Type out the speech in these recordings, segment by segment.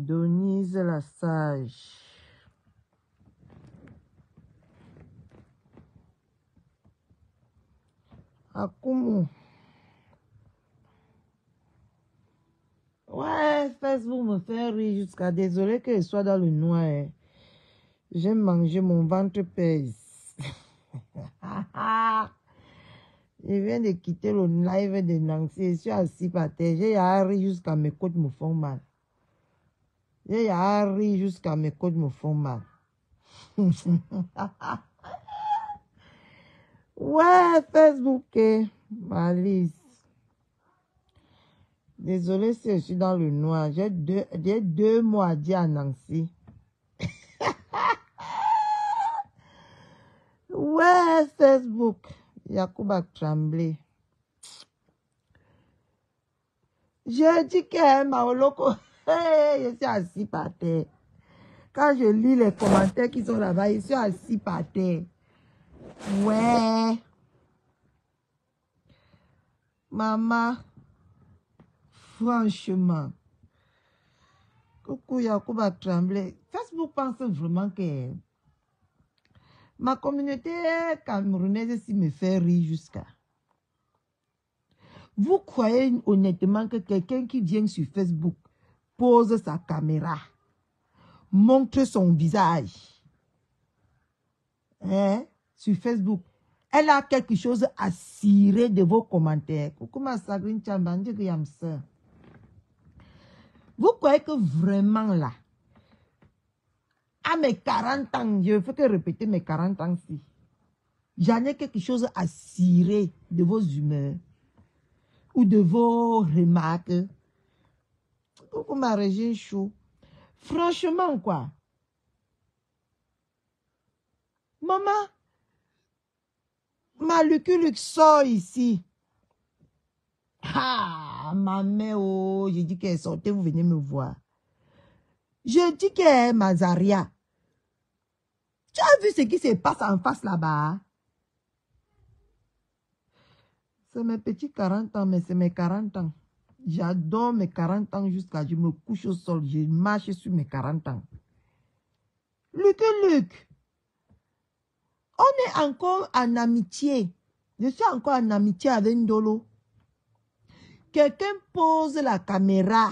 Denise la sage. Akumu. Ouais, Facebook me fait rire jusqu'à désolé que je sois dans le noir. J'ai mangé, mon ventre pèse. Je viens de quitter le live de Nancy. Je suis assis par terre. J'ai ri jusqu'à mes côtes me font mal. J'ai ri jusqu'à mes côtes me font mal. Ouais, Facebook, Malice. Désolé si je suis dans le noir. J'ai deux mots à dire à Nancy. Ouais, Facebook. Yacouba tremblé. Je dis que Maoloko, je suis assis par terre. Quand je lis les commentaires qui sont là-bas, je suis assis par terre. Ouais. Maman, franchement. Coucou Yacouba tremblé. Facebook pense vraiment que ma communauté camerounaise ici me fait rire jusqu'à. Vous croyez honnêtement que quelqu'un qui vient sur Facebook pose sa caméra, montre son visage, hein, sur Facebook, elle a quelque chose à cirer de vos commentaires. Coucou ma Sagrine Chamba, vous croyez que vraiment là, à mes 40 ans, je ne fais que répéter mes 40 ans-ci, j'en ai quelque chose à cirer de vos humeurs ou de vos remarques. Coucou ma Régine Chou. Franchement, quoi. Maman, ma Luc sort ici. Ah, ma mère, oh, j'ai dit qu'elle sortait, vous venez me voir. Je dis qu'elle est Mazaria. Tu as vu ce qui se passe en face là-bas? C'est mes petits 40 ans, mais c'est mes 40 ans. J'adore mes 40 ans jusqu'à je me couche au sol. Je marche sur mes 40 ans. Luc, on est encore en amitié. Je suis encore en amitié avec Ndolo. Quelqu'un pose la caméra.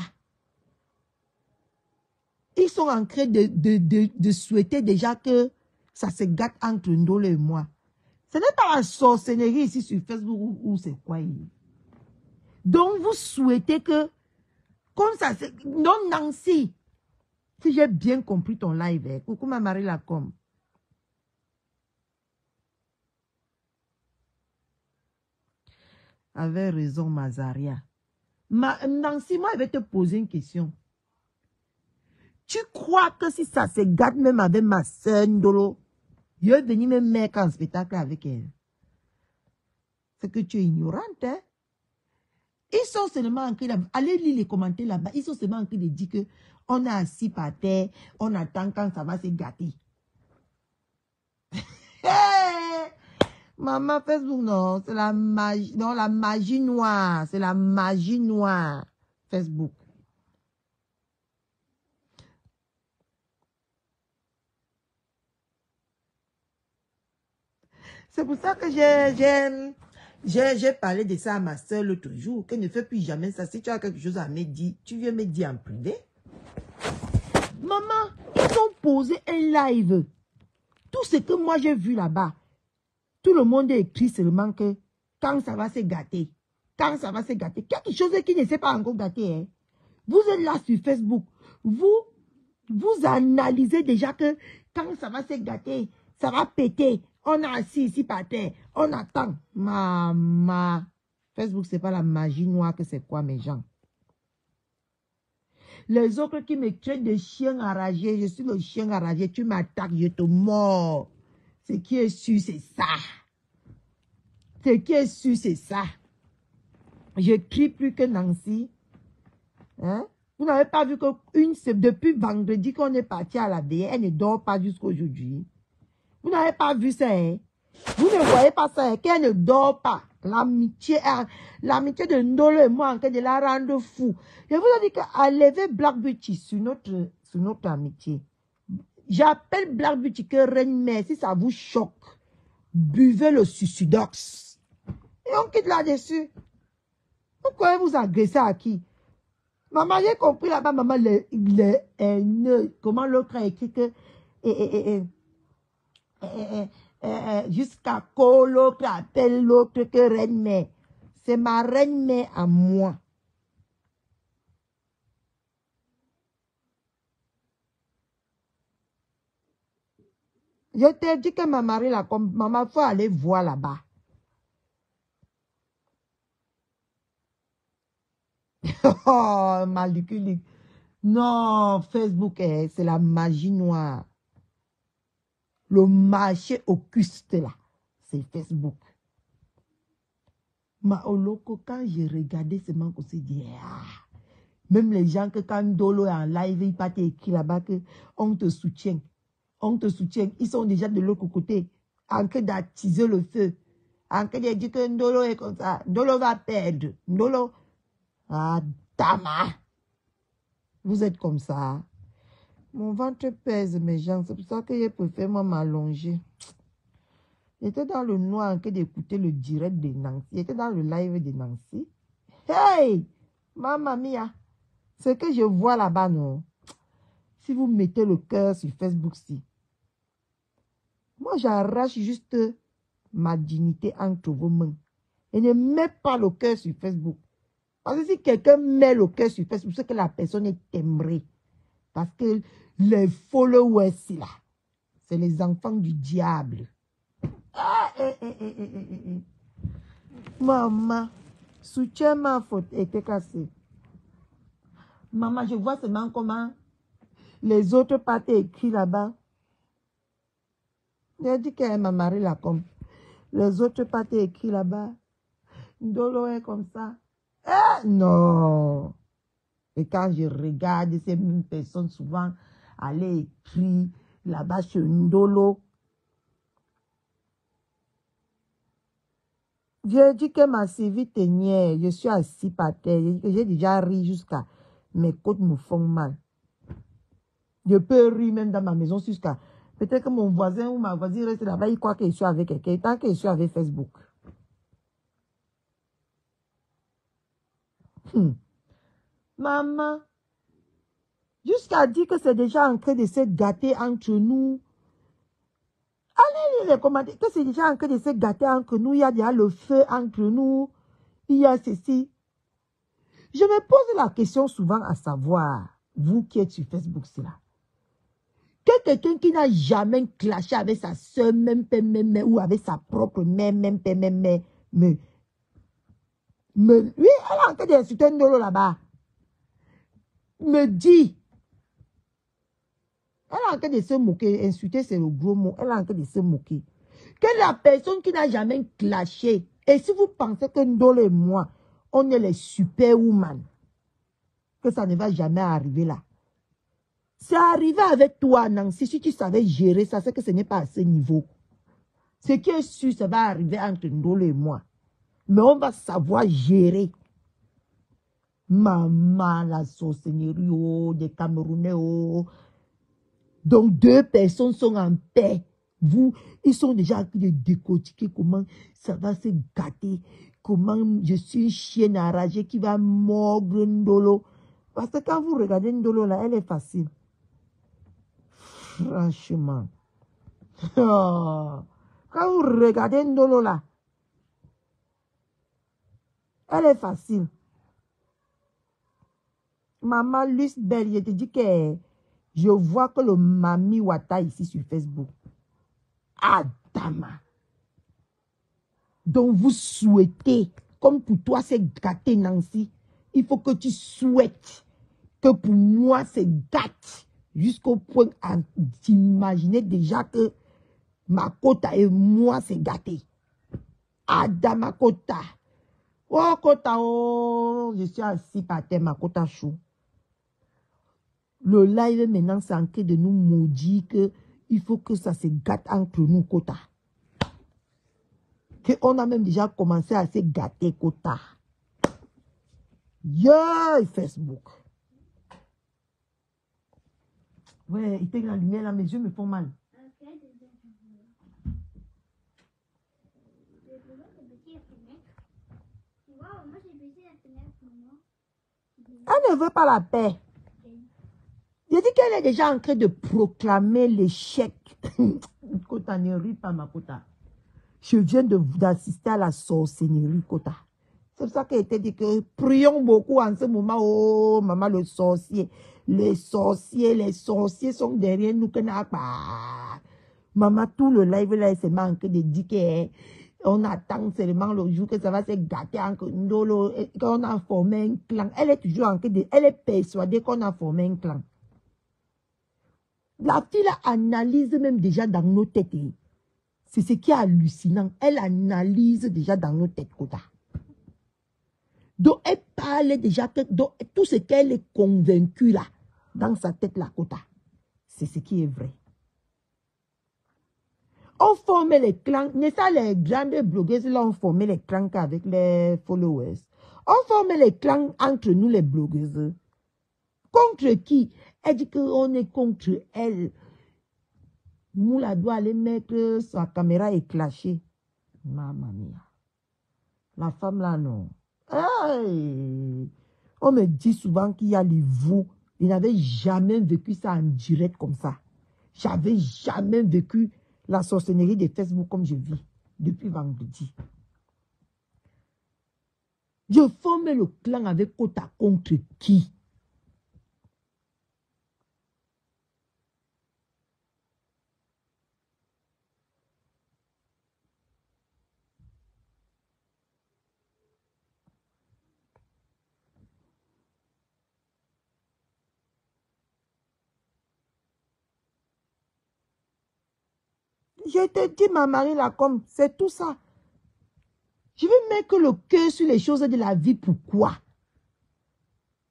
Ils sont en train de souhaiter déjà que ça se gâte entre Ndolo et moi. Ce n'est pas la sorcellerie ici sur Facebook ou c'est quoi. Donc vous souhaitez que, comme ça, non Nancy, si j'ai bien compris ton live, coucou ma Marie Lacombe. Avait raison Mazaria. Nancy, moi je vais te poser une question. Tu crois que si ça se gâte même avec ma soeur Ndolo, je vais venir me mettre en spectacle avec elle? C'est que tu es ignorante, hein? Ils sont seulement en train de... Allez lire les commentaires là-bas. Ils sont seulement en train de dire que on est assis par terre, on attend quand ça va se gâter. Hey! Maman, Facebook, non, c'est la magie, non, la magie noire. C'est la magie noire, Facebook. C'est pour ça que j'ai parlé de ça à ma soeur l'autre jour, qu'elle ne fait plus jamais ça. Si tu as quelque chose à me dire, tu viens me dire en privé. Maman, ils ont posé un live. Tout ce que moi j'ai vu là-bas, tout le monde a écrit seulement que quand ça va se gâter, quand ça va se gâter, quelque chose qui ne s'est pas encore gâté. Hein. Vous êtes là sur Facebook, vous analysez déjà que quand ça va se gâter, ça va péter. On est assis ici par terre, on attend. Maman, Facebook, c'est pas la magie noire que c'est quoi, mes gens? Les autres qui me traitent de chien enragé, je suis le chien enragé, tu m'attaques, je te mords. Ce qui est sûr, c'est ça. Ce qui est sûr, c'est ça. Je crie plus que Nancy. Hein? Vous n'avez pas vu que depuis vendredi qu'on est parti à la veille, elle ne dort pas jusqu'à aujourd'hui. Vous n'avez pas vu ça, hein? Vous ne voyez pas ça, hein? Qu'elle ne dort pas. L'amitié de Ndolo et moi en train de la rendre fou. Je vous ai dit qu'à lever Black Beauty sur notre amitié. J'appelle Black Beauty que reine mère. Si ça vous choque, buvez le suicidox. Et on quitte là-dessus. Pourquoi vous agressez à qui? Maman, j'ai compris là-bas, maman, comment l'autre a écrit que jusqu'à quoi l'autre appelle l'autre que reine mère. C'est ma reine mère à moi. Je t'ai dit que ma mari là, comme maman, faut aller voir là-bas. Oh, malicule. Non, Facebook, c'est la magie noire. Le marché auguste là, c'est Facebook. Ma Oloko, quand j'ai regardé ce manque aussi, dit, même les gens que quand Dolo est en live, il pas écrit là-bas que on te soutient. On te soutient. Ils sont déjà de l'autre côté, en train d'attiser le feu. En train de dire que Ndolo est comme ça. Ndolo va perdre. Ndolo, Dama. Vous êtes comme ça. Mon ventre pèse, mes gens. C'est pour ça que je préfère moi m'allonger. J'étais dans le noir en train d'écouter le direct de Nancy. J'étais dans le live de Nancy. Hey! Mamma mia! Ce que je vois là-bas, non? Si vous mettez le cœur sur Facebook, si. Moi, j'arrache juste ma dignité entre vos mains. Et ne mets pas le cœur sur Facebook. Parce que si quelqu'un met le cœur sur Facebook, c'est que la personne est timbrée. Parce que les followers, là, c'est les enfants du diable. Maman, soutiens ma faute était cassée. Maman, je vois seulement comment les autres partent écrits là-bas. J'ai dit qu'elle m'a marié là comme. Les autres partent écrits là-bas. Ndolo est comme ça. Non. Et quand je regarde ces mêmes personnes souvent aller écrire là-bas chez Ndolo, j'ai dit que ma CV tenait. Je suis assis par terre. J'ai déjà ri jusqu'à mes côtes me font mal. Je peux rire même dans ma maison jusqu'à... Peut-être que mon voisin ou ma voisine reste là-bas, il croit que je suis avec quelqu'un. Tant que je suis avec Facebook. Maman, jusqu'à dire que c'est déjà en train de se gâter entre nous. Allez lire les commentaires, que c'est déjà en train de se gâter entre nous. Il y a déjà le feu entre nous. Il y a ceci. Je me pose la question souvent à savoir, vous qui êtes sur Facebook, c'est là. Que quelqu'un qui n'a jamais clashé avec sa soeur, même père, même mère, ou avec sa propre mère, même père, même mère, oui, elle est en train d'insulter Ndolo là-bas. Me dit. Elle est en train de se moquer. Insulter, c'est le gros mot. Elle est en train de se moquer. Que la personne qui n'a jamais clashé, et si vous pensez que Ndolo et moi, on est les superwoman, que ça ne va jamais arriver là. C'est arrivé avec toi, Nancy. Si tu savais gérer ça, c'est que ce n'est pas à ce niveau. Ce qui est sûr, ça va arriver entre Ndolo et moi. Mais on va savoir gérer. Maman, la sorcellerie, oh, des Camerounais, oh. Donc, deux personnes sont en paix. Vous, ils sont déjà en train de décortiquer comment ça va se gâter. Comment je suis une chienne enragée qui va mordre Ndolo. Parce que quand vous regardez Ndolo, là, elle est facile. Franchement. Quand vous regardez Ndolo, là, elle est facile. Maman Luce Belle, je te dis que je vois que le Mami Wata ici sur Facebook. Adama. Donc vous souhaitez, comme pour toi c'est gâté Nancy, il faut que tu souhaites que pour moi c'est gâté. Jusqu'au point d'imaginer déjà que ma Kota et moi c'est gâté. Adama Kota. Oh Kota, oh, je suis assis par terre, ma Kota chou. Le live maintenant, c'est en train de nous maudire qu'il faut que ça se gâte entre nous, Kota. qu'on a même déjà commencé à se gâter quota. Yeah, Facebook. Ouais, il pègue la lumière là, mes yeux me font mal. Elle ne veut pas la paix. Je dis qu'elle est déjà en train de proclamer l'échec. Kota, ne ris pas, ma Kota. Je viens d'assister à la sorcellerie, Kota. C'est pour ça qu'elle était dit que prions beaucoup en ce moment. Oh, maman, le sorcier. Les sorciers sont derrière nous. Maman, tout le live là, c'est manqué de dire qu'on attend seulement le jour que ça va se gâter. Qu'on a formé un clan. Elle est toujours en train de... Elle est persuadée qu'on a formé un clan. La fille là analyse même déjà dans nos têtes. C'est ce qui est hallucinant. Elle analyse déjà dans nos têtes. Donc, elle parle déjà, donc, tout ce qu'elle est convaincue là, dans sa tête là, c'est ce qui est vrai. On forme les clans, n'est-ce pas les grandes blogueuses là, on forme les clans avec les followers. On forme les clans entre nous les blogueuses. Contre qui? Elle dit qu'on est contre elle. Moula doit aller mettre sa caméra et clasher. Mamma mia. La femme là, non. Hey. On me dit souvent qu'il y a les vous. Je n'avais jamais vécu ça en direct comme ça. J'avais jamais vécu la sorcellerie de Facebook comme je vis depuis vendredi. Je forme le clan avec Kota contre qui? Je te dis, ma Marie, là, comme, c'est tout ça. Je veux mettre le cœur sur les choses de la vie. Pourquoi?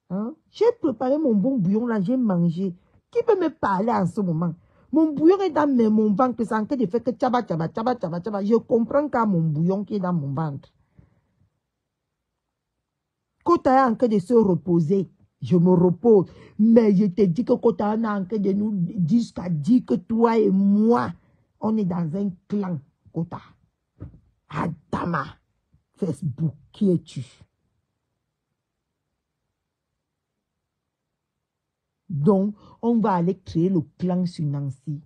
Hein? J'ai préparé mon bon bouillon, là, j'ai mangé. Qui peut me parler en ce moment? Mon bouillon est dans mon ventre, c'est en train de faire que tchaba, tchaba, tchaba, tchaba, tchaba. Je comprends qu'à mon bouillon qui est dans mon ventre. Quand tu es en train de se reposer, je me repose. Mais je te dis que quand tu es en train de nous jusqu'à dire que toi et moi, on est dans un clan, Kota. Adama, Facebook, qui es-tu? Donc, on va aller créer le clan sur Nancy.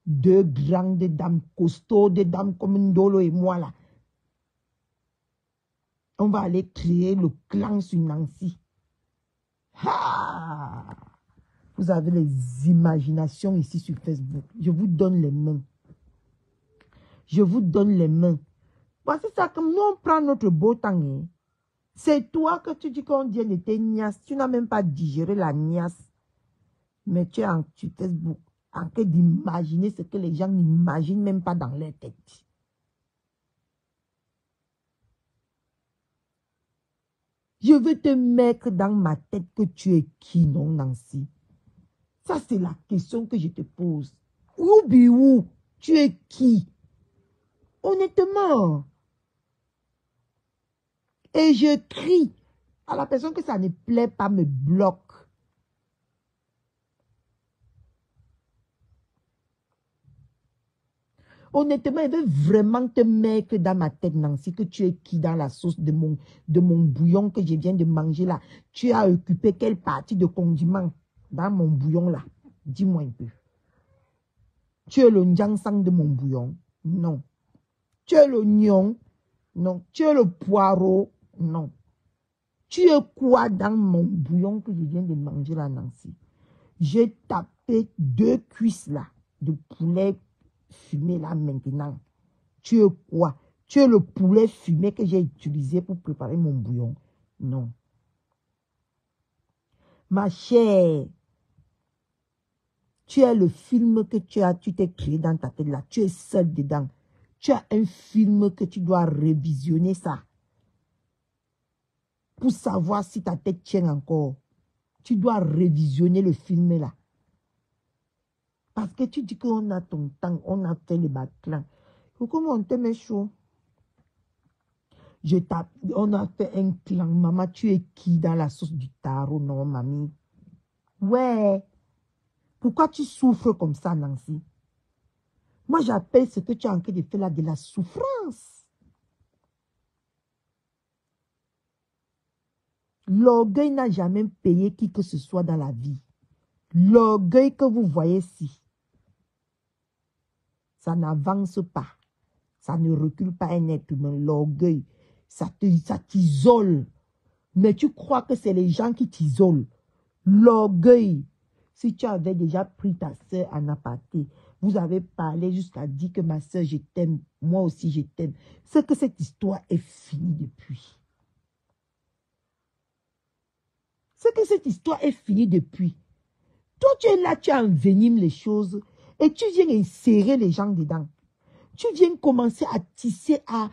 Deux grandes dames costaudes, des dames comme Ndolo et moi là. On va aller créer le clan sur Nancy. Ah! Vous avez les imaginations ici sur Facebook. Je vous donne les mains. Je vous donne les mains. Voici ça, comme nous on prend notre beau temps. Hein. C'est toi que tu dis qu'on dit de tes niasses. Tu n'as même pas digéré la niasse. Mais tu es sur Facebook en train d'imaginer ce que les gens n'imaginent même pas dans leur tête. Je veux te mettre dans ma tête que tu es qui, non, Nancy? Ça, c'est la question que je te pose. Où, tu es qui? Honnêtement. Et je crie à la personne que ça ne plaît pas, me bloque. Honnêtement, je veux vraiment te mettre dans ma tête, Nancy, que tu es qui dans la sauce de mon bouillon que je viens de manger là. Tu as occupé quelle partie de condiment dans mon bouillon là? Dis-moi un peu. Tu es le njansang de mon bouillon? Non. Tu es l'oignon? Non. Tu es le poireau? Non. Tu es quoi dans mon bouillon que je viens de manger là, Nancy? J'ai tapé 2 cuisses là de poulet fumé là maintenant. Tu es quoi? Tu es le poulet fumé que j'ai utilisé pour préparer mon bouillon? Non. Ma chère, tu es le film que tu t'es créé dans ta tête là. Tu es seul dedans. Tu as un film que tu dois révisionner ça. Pour savoir si ta tête tient encore. Tu dois révisionner le film là. Parce que tu dis qu'on a ton temps, on a fait le batclan. Comment on te met chaud? On a fait un clan. Maman, tu es qui dans la sauce du tarot? Non, mamie. Ouais. Pourquoi tu souffres comme ça, Nancy? Moi, j'appelle ce que tu es en train de faire là de la souffrance. L'orgueil n'a jamais payé qui que ce soit dans la vie. L'orgueil que vous voyez ici, ça n'avance pas. Ça ne recule pas un être humain. L'orgueil, ça t'isole. Mais tu crois que c'est les gens qui t'isolent. L'orgueil, si tu avais déjà pris ta soeur en aparté, vous avez parlé jusqu'à dire que ma soeur, je t'aime, moi aussi je t'aime. C'est que cette histoire est finie depuis. C'est que cette histoire est finie depuis. Toi, tu es là, tu envenimes les choses et tu viens insérer les gens dedans. Tu viens commencer à tisser, à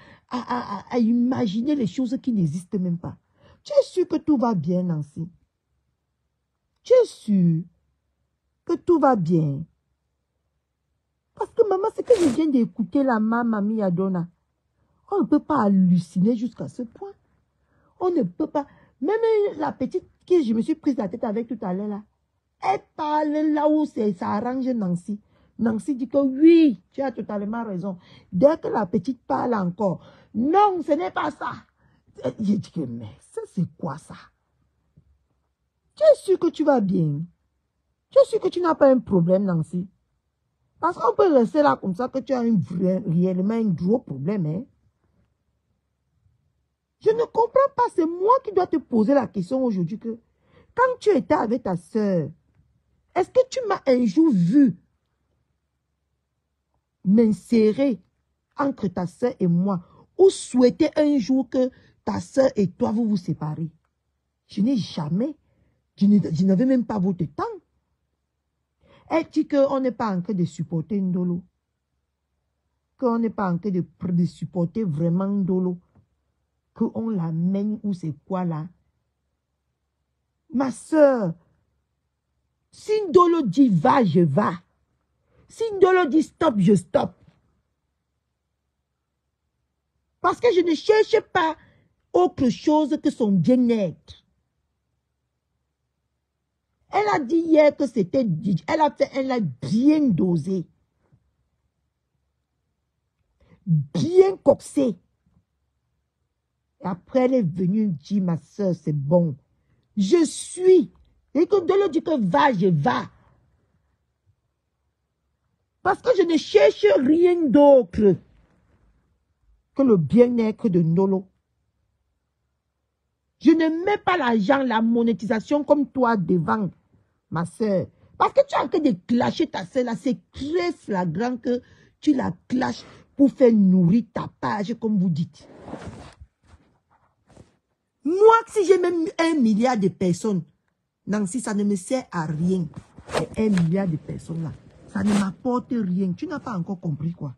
imaginer les choses qui n'existent même pas. Tu es sûr que tout va bien, Nancy? Tu es sûr que tout va bien? Parce que maman, c'est que je viens d'écouter la mamie Adona. On ne peut pas halluciner jusqu'à ce point. On ne peut pas. Même la petite que je me suis prise la tête avec tout à l'heure là, elle parle là où ça arrange Nancy. Nancy dit que oui, tu as totalement raison. Dès que la petite parle encore, non, ce n'est pas ça. Je dis que mais ça c'est quoi ça? Tu es sûr que tu vas bien? Tu es sûr que tu n'as pas un problème, Nancy? Parce qu'on peut rester là comme ça que tu as réellement un gros problème. Hein? Je ne comprends pas, c'est moi qui dois te poser la question aujourd'hui que quand tu étais avec ta soeur, est-ce que tu m'as un jour vu m'insérer entre ta soeur et moi ou souhaiter un jour que ta soeur et toi vous vous séparez? Je n'ai jamais, je n'avais même pas votre temps. Elle dit qu'on n'est pas en train de supporter Ndolo. Qu'on n'est pas en train de supporter vraiment Ndolo. Qu'on l'amène ou c'est quoi là? Ma soeur, si Ndolo dit va, je vais. Si Ndolo dit stop, je stop. Parce que je ne cherche pas autre chose que son bien-être. Elle a dit hier que c'était... Elle a fait un live bien dosé. Bien coxé. Et après, elle est venue dire, ma soeur, c'est bon. Je suis. Et que Ndolo dit que va, je vais. Parce que je ne cherche rien d'autre que le bien-être de Ndolo. Je ne mets pas l'argent, la monétisation comme toi devant ma soeur. Parce que tu es en train de clasher ta soeur là, c'est très flagrant que tu la clashes pour faire nourrir ta page, comme vous dites. Moi, si j'ai même 1 milliard de personnes, Nancy, ça ne me sert à rien. Et 1 milliard de personnes là, ça ne m'apporte rien. Tu n'as pas encore compris quoi?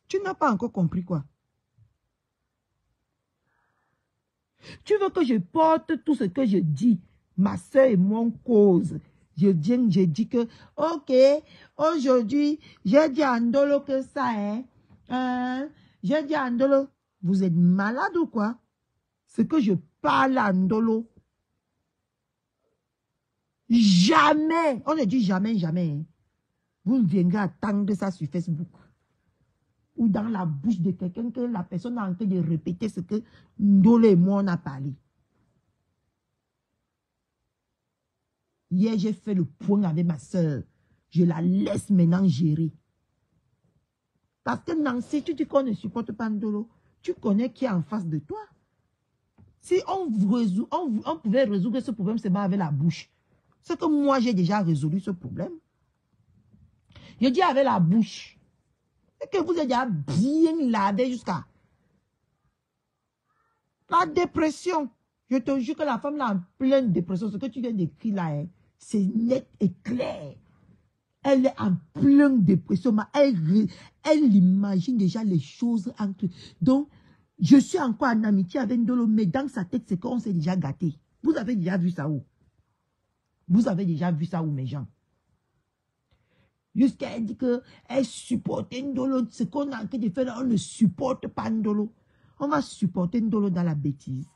Tu n'as pas encore compris quoi? Tu veux que je porte tout ce que je dis? Ma soeur et mon cause. Je viens, je dis que, ok, aujourd'hui, j'ai dit à Ndolo que ça, hein? J'ai dit à Ndolo, vous êtes malade ou quoi? Ce que je parle à Ndolo, jamais, on ne dit jamais, jamais, hein? Vous ne viendrez attendre ça sur Facebook. Ou dans la bouche de quelqu'un que la personne a en train de répéter ce que Ndolo et moi on a parlé. Hier, j'ai fait le point avec ma soeur. Je la laisse maintenant gérer. Parce que Nancy, tu dis qu'on ne supporte pas Ndolo. Tu connais qui est en face de toi. Si on pouvait résoudre ce problème seulement avec la bouche. C'est que moi, j'ai déjà résolu ce problème. Je dis avec la bouche. Et que vous êtes déjà bien lavé jusqu'à la dépression. Je te jure que la femme là en pleine dépression. Ce que tu viens d'écrire là, hein, c'est net et clair. Elle est en pleine dépression. Mais elle imagine déjà les choses entre. Donc, je suis encore en amitié avec Ndolo, mais dans sa tête, c'est qu'on s'est déjà gâté. Vous avez déjà vu ça où? Vous avez déjà vu ça où, mes gens? Jusqu'à elle dit qu'elle supportait Ndolo. Ce qu'on a en train de faire là, on ne supporte pas Ndolo. On va supporter Ndolo dans la bêtise.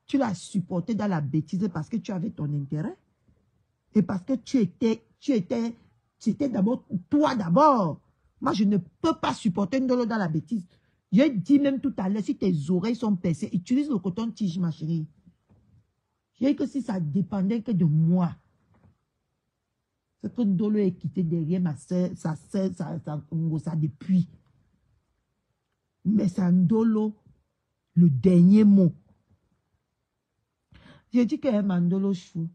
Tu l'as supporté dans la bêtise parce que tu avais ton intérêt. Et parce que c'était d'abord, toi d'abord. Moi, je ne peux pas supporter Ndolo dans la bêtise. J'ai dit même tout à l'heure, si tes oreilles sont percées, utilise le coton-tige, ma chérie. J'ai dit que si ça dépendait que de moi, c'est que Ndolo est quitté derrière ma soeur, sa depuis. Mais c'est Ndolo le dernier mot. J'ai dit qu'elle m'a Ndolo chou.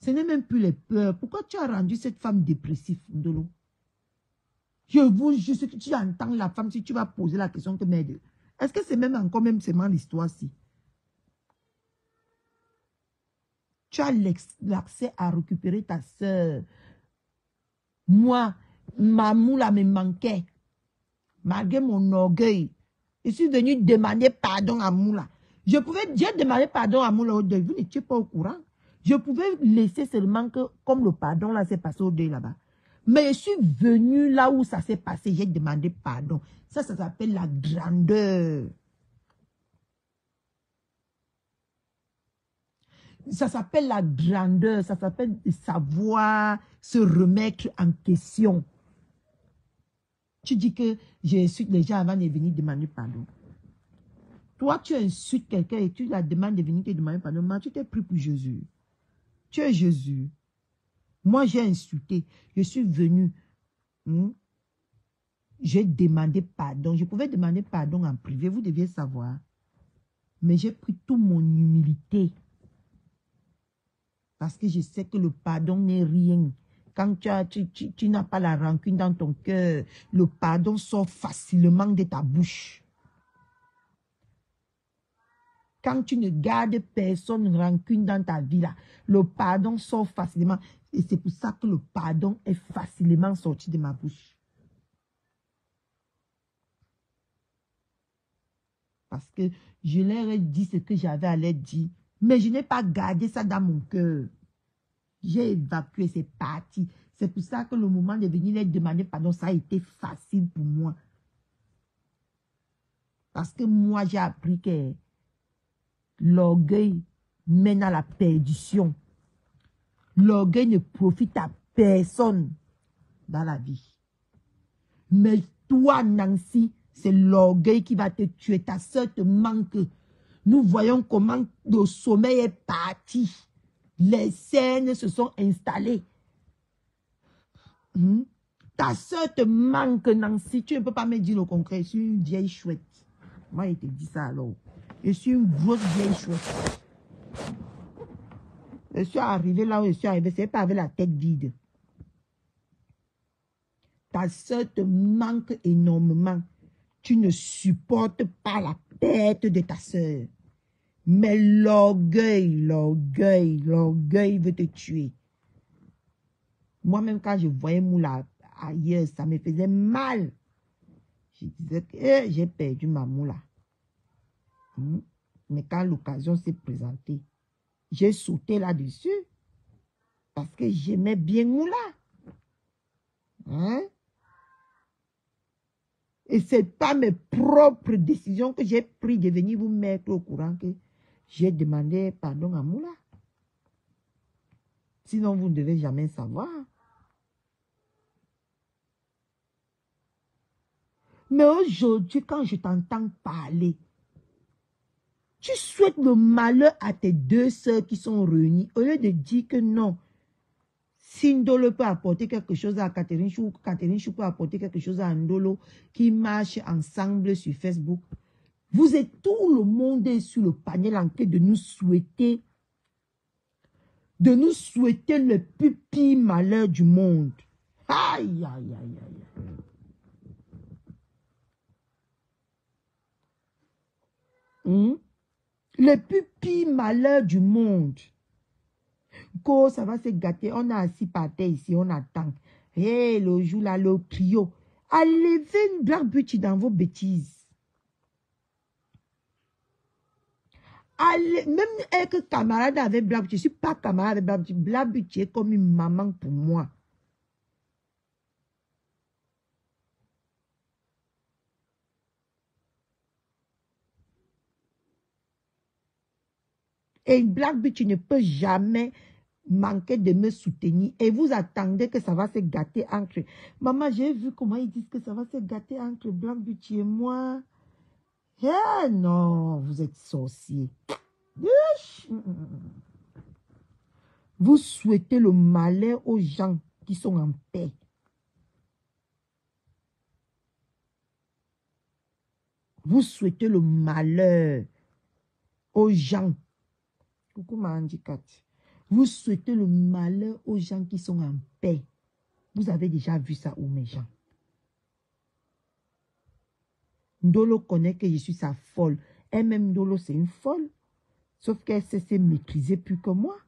Ce n'est même plus les peurs. Pourquoi tu as rendu cette femme dépressive, Ndolo? Je vous jure que tu entends la femme, si tu vas poser la question que m'aide. Est-ce que c'est même encore même seulement l'histoire-ci? Tu as l'accès à récupérer ta soeur. Moi, ma moula me manquait. Malgré mon orgueil. Je suis venue demander pardon à Moula. J'ai demandé pardon à Moula au deuil. Vous n'étiez pas au courant. Je pouvais laisser seulement que, comme le pardon là s'est passé au deuil là-bas. Mais je suis venue là où ça s'est passé. J'ai demandé pardon. Ça s'appelle la grandeur. Ça s'appelle la grandeur. Ça s'appelle savoir se remettre en question. Tu dis que j'insulte les gens avant de venir demander pardon. Toi, tu insultes quelqu'un et tu la demandes de venir te demander pardon. Mais tu t'es pris pour Jésus. Tu es Jésus. Moi, j'ai insulté. Je suis venu. J'ai demandé pardon. Je pouvais demander pardon en privé. Vous deviez savoir. Mais j'ai pris toute mon humilité. Parce que je sais que le pardon n'est rien. Quand tu n'as pas la rancune dans ton cœur, le pardon sort facilement de ta bouche. Quand tu ne gardes personne rancune dans ta vie, là, le pardon sort facilement. Et c'est pour ça que le pardon est facilement sorti de ma bouche. Parce que je leur ai dit ce que j'avais à leur dire. Mais je n'ai pas gardé ça dans mon cœur. J'ai évacué, c'est parti. C'est pour ça que le moment de venir leur demander pardon, ça a été facile pour moi. Parce que moi, j'ai appris que l'orgueil mène à la perdition. L'orgueil ne profite à personne dans la vie. Mais toi, Nancy, c'est l'orgueil qui va te tuer. Ta soeur te manque. Nous voyons comment le sommeil est parti. Les scènes se sont installées. Ta soeur te manque, Nancy. Tu ne peux pas me dire le concret. Je suis une vieille chouette. Moi, il te dit ça alors. Je suis une grosse vieille chouette. Je suis arrivé là où je suis arrivé. Ce n'est pas avec la tête vide. Ta soeur te manque énormément. Tu ne supportes pas la perte de ta soeur. Mais l'orgueil veut te tuer. Moi-même, quand je voyais Moula ailleurs, ça me faisait mal. Je disais que j'ai perdu ma Moula. Mais quand l'occasion s'est présentée, j'ai sauté là-dessus. Parce que j'aimais bien Moula. Et ce n'est pas mes propres décisions que j'ai prises de venir vous mettre au courant que j'ai demandé pardon à Moula. Sinon, vous ne devez jamais savoir. Mais aujourd'hui, quand je t'entends parler, tu souhaites le malheur à tes deux sœurs qui sont réunies, au lieu de dire que non. Si Ndolo peut apporter quelque chose à Catherine Chou, Catherine Chou peut apporter quelque chose à Ndolo, qui marchent ensemble sur Facebook. Vous êtes tout le monde sur le panel en train de nous souhaiter le plus pire malheur du monde. Aïe, aïe, aïe, aïe. Le plus pire malheur du monde. Quand ça va se gâter, on a assis par terre ici, on attend. Hé, le jour là, le trio. Enlevez une Black Beauty dans vos bêtises. Allez, même avec camarade avec Black Beauty, je ne suis pas camarade avec Black Beauty. Black Beauty est comme une maman pour moi. Et Black Beauty ne peut jamais manquer de me soutenir. Et vous attendez que ça va se gâter entre... Maman, j'ai vu comment ils disent que ça va se gâter entre Black Beauty et moi. Eh non, vous êtes sorciers. Vous souhaitez le malheur aux gens qui sont en paix. Vous souhaitez le malheur aux gens. Coucou ma handicap. Vous souhaitez le malheur aux gens qui sont en paix. Vous avez déjà vu ça où, mes gens? Ndolo connaît que je suis sa folle. Elle-même, Ndolo, c'est une folle. Sauf qu'elle sait se maîtriser plus que moi.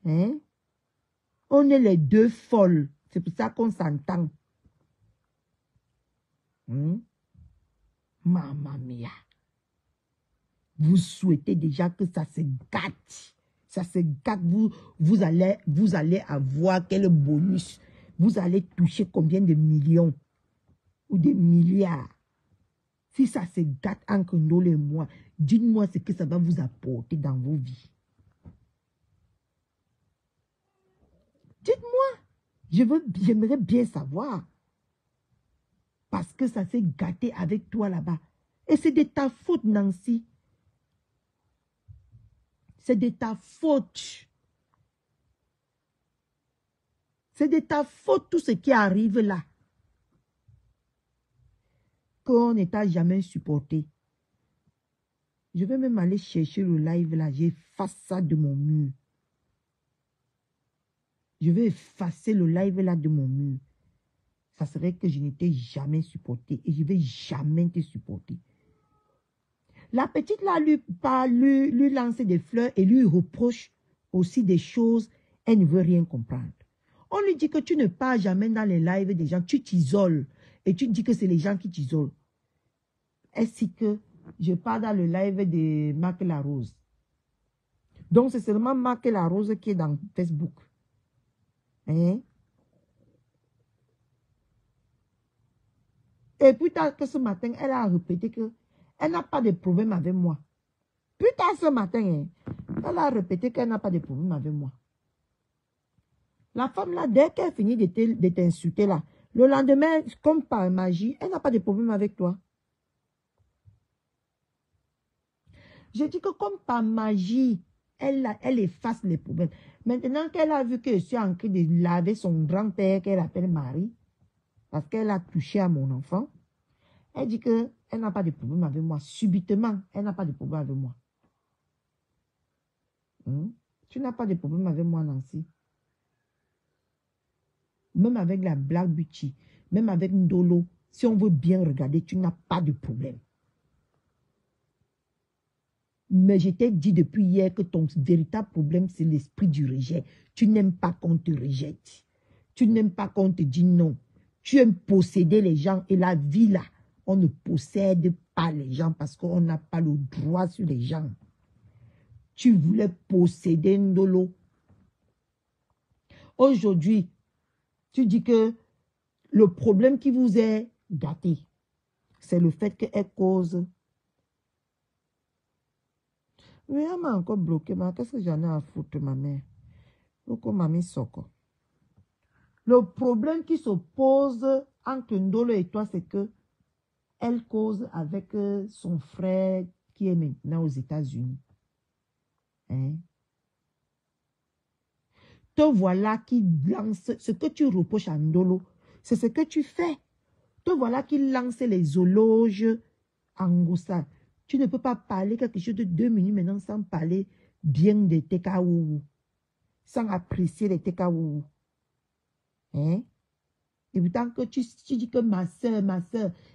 Hein? On est les deux folles. C'est pour ça qu'on s'entend. Mamma mia. Vous souhaitez déjà que ça se gâte. Ça se gâte. Vous allez avoir quel bonus. Vous allez toucher combien de millions ou de milliards. Si ça se gâte entre Ndolo et moi, dites-moi ce que ça va vous apporter dans vos vies. Dites-moi. J'aimerais bien savoir. Parce que ça s'est gâté avec toi là-bas. Et c'est de ta faute, Nancy. C'est de ta faute. C'est de ta faute tout ce qui arrive là. Qu'on ne t'a jamais supporté. Je vais même aller chercher le live là. J'efface ça de mon mur. Je vais effacer le live là de mon mur. Ça serait que je n'étais jamais supporté. Et je ne vais jamais te supporter. La petite là lui lance des fleurs et lui reproche aussi des choses. Elle ne veut rien comprendre. On lui dit que tu ne pars jamais dans les lives des gens. Tu t'isoles. Et tu dis que c'est les gens qui t'isolent. Ainsi que je pars dans le live de Marc Larose. Donc c'est seulement Marc Larose qui est dans Facebook. Hein? Et plus tard que ce matin, elle a répété que elle n'a pas de problème avec moi. Plus tard ce matin, elle a répété qu'elle n'a pas de problème avec moi. La femme là, dès qu'elle finit de t'insulter là, le lendemain, comme par magie, elle n'a pas de problème avec toi. Je dis que comme par magie, elle efface les problèmes. Maintenant qu'elle a vu que je suis en train de laver son grand-père qu'elle appelle Marie, parce qu'elle a touché à mon enfant, elle dit qu'elle n'a pas de problème avec moi. Subitement, elle n'a pas de problème avec moi. Tu n'as pas de problème avec moi, Nancy. Même avec la Black Beauty, même avec Ndolo, si on veut bien regarder, tu n'as pas de problème. Mais je t'ai dit depuis hier que ton véritable problème, c'est l'esprit du rejet. Tu n'aimes pas qu'on te rejette. Tu n'aimes pas qu'on te dise non. Tu aimes posséder les gens et la vie là, on ne possède pas les gens parce qu'on n'a pas le droit sur les gens. Tu voulais posséder Ndolo. Aujourd'hui, tu dis que le problème qui vous est gâté, c'est le fait qu'elle cause. Mais elle m'a encore bloqué. Qu'est-ce que j'en ai à foutre, ma mère? Donc, on m'a mis soko. Le problème qui s'oppose entre Ndolo et toi, c'est que elle cause avec son frère qui est maintenant aux États-Unis. Hein? Te voilà qui lance ce que tu reproches à Ndolo. C'est ce que tu fais. Te voilà qui lance les éloges en Goussa. Tu ne peux pas parler quelque chose de 2 minutes maintenant sans parler bien de Tekaoulou. Sans apprécier les Tekaoulou. Hein? Et puis tant que tu dis que ma soeur,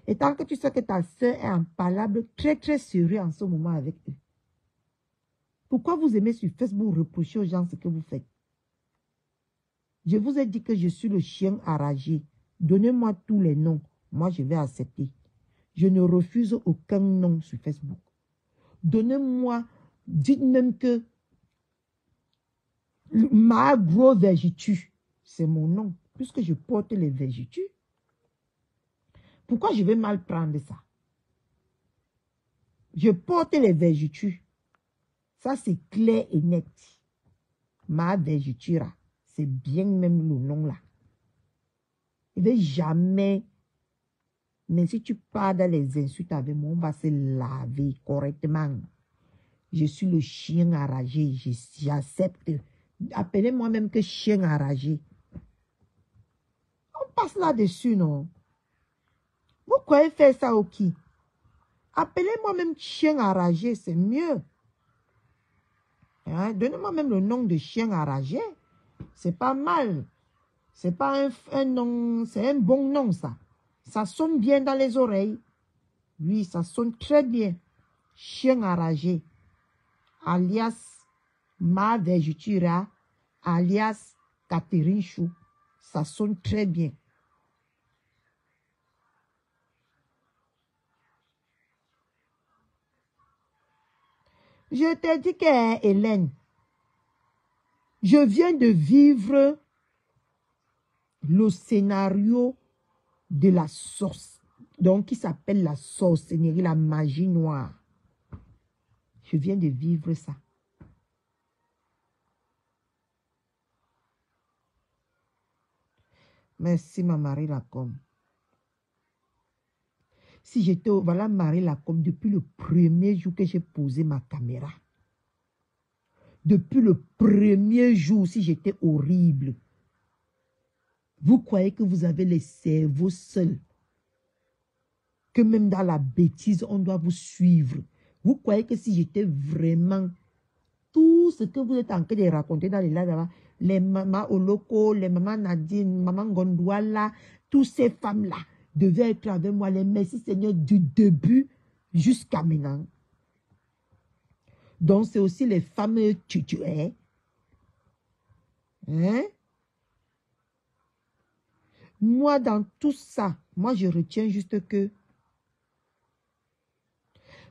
et tant que tu sais que ta soeur est en palabre très très sérieux en ce moment avec eux. Pourquoi vous aimez sur Facebook reprocher aux gens ce que vous faites? Je vous ai dit que je suis le chien enragé. Donnez-moi tous les noms. Moi, je vais accepter. Je ne refuse aucun nom sur Facebook. Donnez-moi, dites même que ma gros vergitu, c'est mon nom. Puisque je porte les vergitus. Pourquoi je vais mal prendre ça? Je porte les vergitus. Ça, c'est clair et net. Ma Vergitura, c'est bien même le nom là. Il ne va jamais... Mais si tu pars dans les insultes avec moi, on va se laver correctement. Je suis le chien enragé. J'accepte. Appelez-moi même que chien enragé. On passe là-dessus, non? Vous croyez faire ça au qui? Appelez-moi même chien enragé, c'est mieux. Hein? Donnez-moi même le nom de chien enragé. C'est pas mal. C'est pas un nom, c'est un bon nom, ça. Ça sonne bien dans les oreilles. Oui, ça sonne très bien. Chien enragé. Alias Ma Vergitura. Alias Catherine Chou. Ça sonne très bien. Je t'ai dit que, Hélène, je viens de vivre le scénario de la sorce, donc qui s'appelle la sorcellerie, la magie noire. Je viens de vivre ça. Merci, ma Marie Lacombe. Si j'étais, voilà Marie Lacombe, depuis le premier jour que j'ai posé ma caméra. Depuis le premier jour, si j'étais horrible. Vous croyez que vous avez les cerveaux seuls? Que même dans la bêtise, on doit vous suivre. Vous croyez que si j'étais vraiment... Tout ce que vous êtes en train de raconter dans les lives, les mamans Oloko, les mamans Nadine, maman Gondouala, toutes ces femmes-là devaient être avec moi, les merci Seigneur, du début jusqu'à maintenant. Donc, c'est aussi les femmes tutuées. Hein? Moi, dans tout ça, moi, je retiens juste que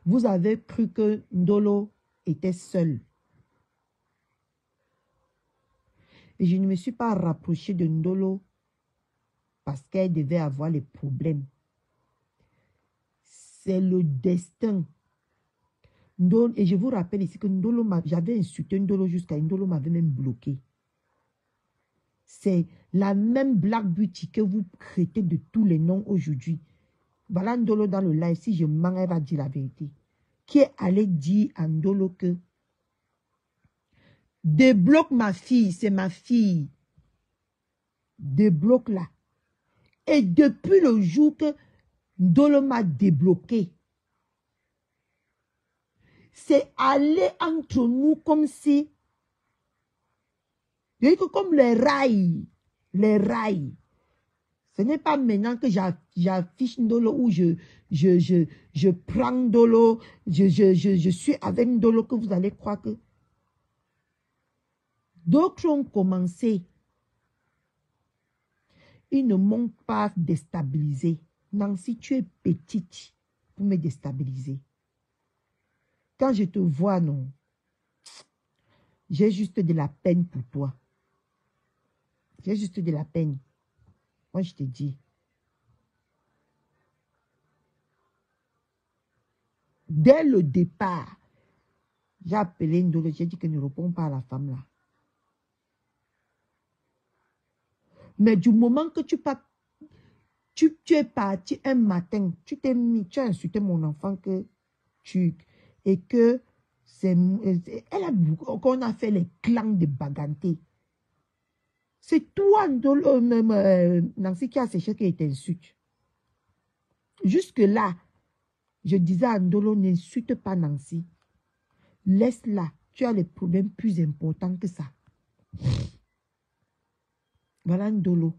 vous avez cru que Ndolo était seul. Et je ne me suis pas rapprochée de Ndolo parce qu'elle devait avoir les problèmes. C'est le destin. Ndolo, et je vous rappelle ici que Ndolo, j'avais insulté Ndolo jusqu'à Ndolo m'avait même bloqué. C'est la même Black Beauty que vous traitez de tous les noms aujourd'hui. Voilà Ndolo dans le live. Si je mens, elle va dire la vérité. Qui est allé dire à Ndolo que débloque ma fille, c'est ma fille. Débloque-la. Et depuis le jour que Ndolo m'a débloqué, c'est aller entre nous comme si, comme les rails. Les rails. Ce n'est pas maintenant que j'affiche Ndolo ou je prends Ndolo, je suis avec Ndolo que vous allez croire que... D'autres ont commencé. Ils ne m'ont pas déstabilisé. Nancy, tu es petite pour me déstabiliser. Quand je te vois, non, j'ai juste de la peine pour toi. J'ai juste de la peine. Moi, je te dis. Dès le départ, j'ai appelé Ndolo, j'ai dit que ne réponds pas à la femme là. Mais du moment que tu es parti un matin, tu as insulté mon enfant et que qu'on a fait les clans de Baganté. C'est toi, Nancy, qui a séché qui t'insulte. Jusque-là, je disais à Ndolo, n'insulte pas Nancy. Laisse-la. Tu as les problèmes plus importants que ça. Voilà Ndolo.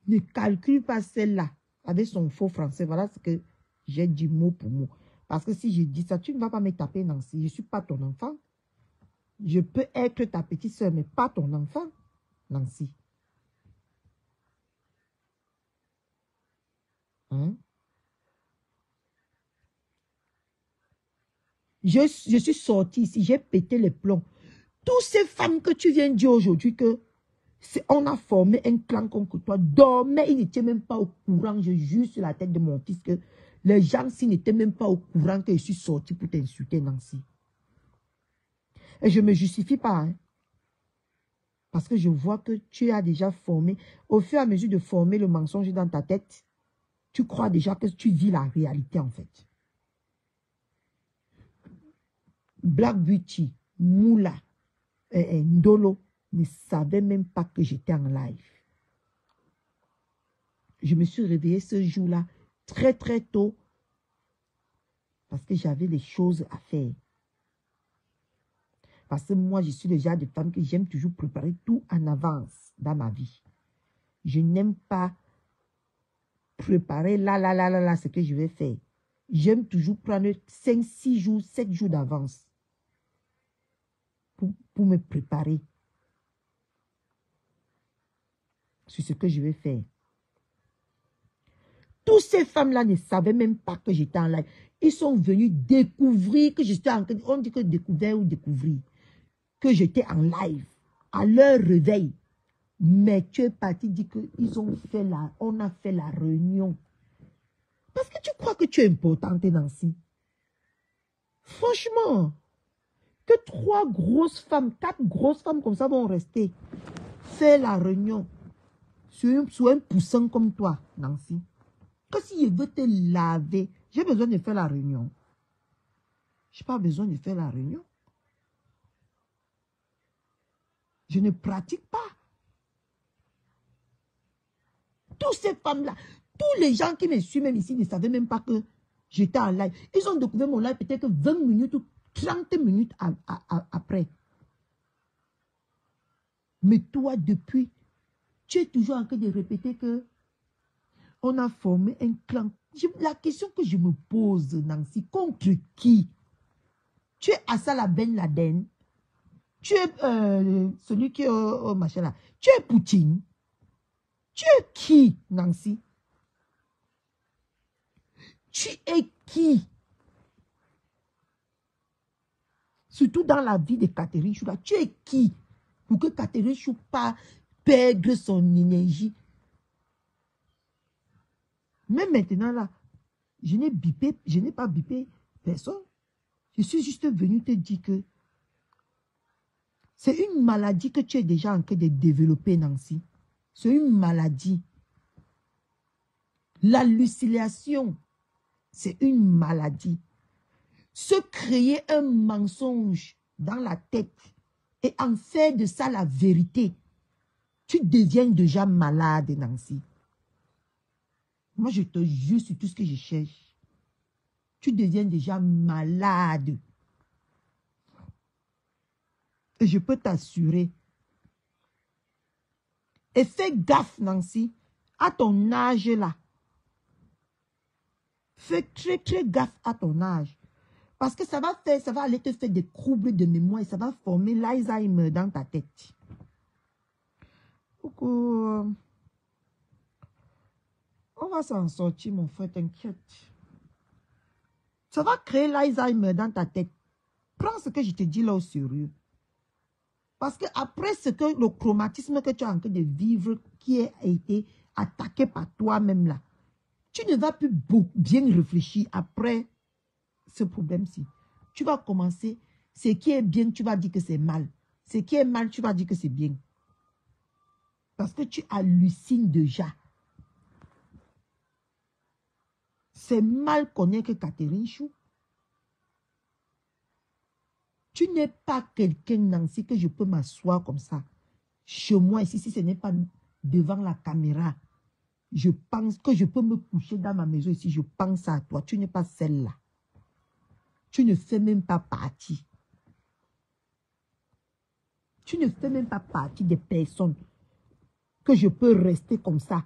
Ne calcule pas celle-là avec son faux français. Voilà ce que j'ai dit mot pour mot. Parce que si je dis ça, tu ne vas pas me taper, Nancy. Je ne suis pas ton enfant. Je peux être ta petite soeur, mais pas ton enfant, Nancy. Hein? Je suis sortie ici, j'ai pété les plombs. Toutes ces femmes que tu viens dire aujourd'hui que on a formé un clan contre toi, dormait, ils n'étaient même pas au courant, je jure sur la tête de mon fils que les gens s'ils n'étaient même pas au courant que je suis sortie pour t'insulter, Nancy. Et je ne me justifie pas. Hein. Parce que je vois que tu as déjà formé, au fur et à mesure de former le mensonge dans ta tête, tu crois déjà que tu vis la réalité en fait. Black Beauty, Moula, Ndolo ne savaient même pas que j'étais en live. Je me suis réveillée ce jour-là très très tôt parce que j'avais des choses à faire. Parce que moi, je suis le genre de femme que j'aime toujours préparer tout en avance dans ma vie. Je n'aime pas préparer là, ce que je vais faire. J'aime toujours prendre 5, 6 jours, 7 jours d'avance pour me préparer sur ce que je vais faire. Toutes ces femmes-là ne savaient même pas que j'étais en live. Ils sont venus découvrir que j'étais en live. On dit que découvert ou découvrir. Que j'étais en live. À leur réveil. Mais tu es parti dire qu'on a fait la réunion. Parce que tu crois que tu es importante, Nancy. Franchement. Que 3 grosses femmes, 4 grosses femmes comme ça vont rester. Faire la réunion. Sur un poussin comme toi, Nancy. Que si je veux te laver, j'ai besoin de faire la réunion. Je n'ai pas besoin de faire la réunion. Je ne pratique pas. Toutes ces femmes-là, tous les gens qui me suivent même ici ne savaient même pas que j'étais en live. Ils ont découvert mon live peut-être 20 minutes ou 30 minutes après. Mais toi, depuis, tu es toujours en train de répéter que on a formé un clan. La question que je me pose, Nancy, contre qui? Tu es Assala Ben Laden. Tu es celui qui est au machin là. Tu es Poutine. Tu es qui, Nancy? Tu es qui? Surtout dans la vie de Catherine Chou, tu es qui? Pour que Catherine Chou pas perdre son énergie. Même maintenant là, je n'ai pas bipé personne. Je suis juste venu te dire que c'est une maladie que tu es déjà en train de développer, Nancy. C'est une maladie. L'hallucination, c'est une maladie. Se créer un mensonge dans la tête et en faire de ça la vérité, tu deviens déjà malade, Nancy. Moi, je te jure sur tout ce que je cherche. Tu deviens déjà malade. Et je peux t'assurer. Et fais gaffe, Nancy, à ton âge là. Fais très, très gaffe à ton âge. Parce que ça va aller te faire des troubles de mémoire et ça va former l'Alzheimer dans ta tête. Coucou. On va s'en sortir, mon frère, t'inquiète. Ça va créer l'Alzheimer dans ta tête. Prends ce que je te dis là au sérieux. Parce que après le traumatisme que tu es en train de vivre, qui a été attaqué par toi-même là, tu ne vas plus bien réfléchir après ce problème-ci. Tu vas commencer, ce qui est bien, tu vas dire que c'est mal. Ce qui est mal, tu vas dire que c'est bien. Parce que tu hallucines déjà. C'est mal qu'on ait que Catherine Chou. Tu n'es pas quelqu'un, Nancy, que je peux m'asseoir comme ça. Chez moi, ici, si ce n'est pas devant la caméra, je pense que je peux me coucher dans ma maison ici, je pense à toi. Tu n'es pas celle-là. Tu ne fais même pas partie. Tu ne fais même pas partie des personnes que je peux rester comme ça.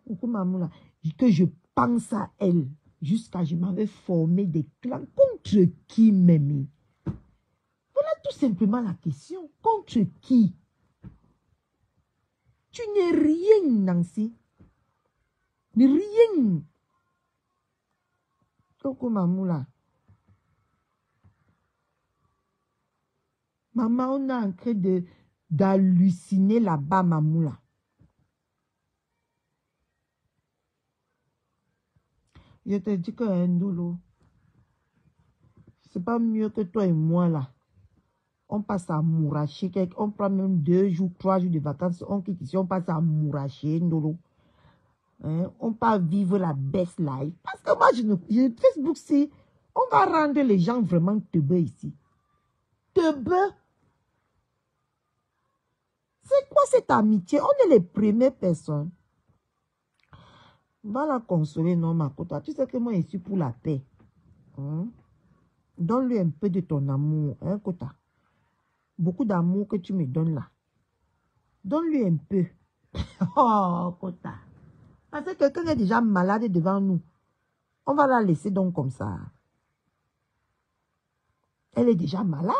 Que je pense à elle jusqu'à je m'avais formé des clans. Contre qui, Mémé? Voilà tout simplement la question. Contre qui? Tu n'es rien, Nancy. Rien. Coco Mamoula. Maman, on est en train d'halluciner là-bas, Mamoula. Je te dis que Ndolo, c'est pas mieux que toi et moi là. on passe à Mouraché, on prend même 2 jours, 3 jours de vacances, on quitte ici, on passe à Mouraché, Ndolo. Hein? On part vivre la best life. Parce que moi, Facebook, c'est, on va rendre les gens vraiment teubeux ici. Teubeux. C'est quoi cette amitié? On est les premières personnes. Va la consoler, non, ma Kota. Tu sais que moi, je suis pour la paix. Hein? Donne-lui un peu de ton amour, hein, Kota. Beaucoup d'amour que tu me donnes là. Donne-lui un peu. Oh, Kota. Parce que quelqu'un est déjà malade devant nous. On va la laisser donc comme ça. Elle est déjà malade.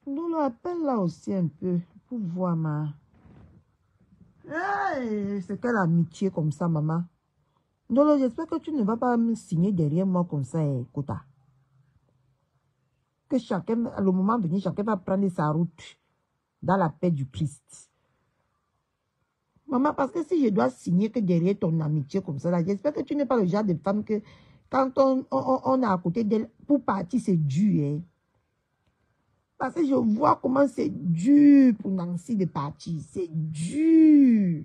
Nous l'appelle là aussi un peu pour voir ma... Hey, c'est quelle amitié comme ça, maman. Ndolo, j'espère que tu ne vas pas me signer derrière moi comme ça, Kota. Que chacun, à le moment venu, chacun va prendre sa route dans la paix du Christ. Maman, parce que si je dois signer que derrière ton amitié comme ça, j'espère que tu n'es pas le genre de femme que quand on est à côté d'elle, pour partir, c'est dur. Hein. Parce que je vois comment c'est dur pour Nancy de partir. C'est dur.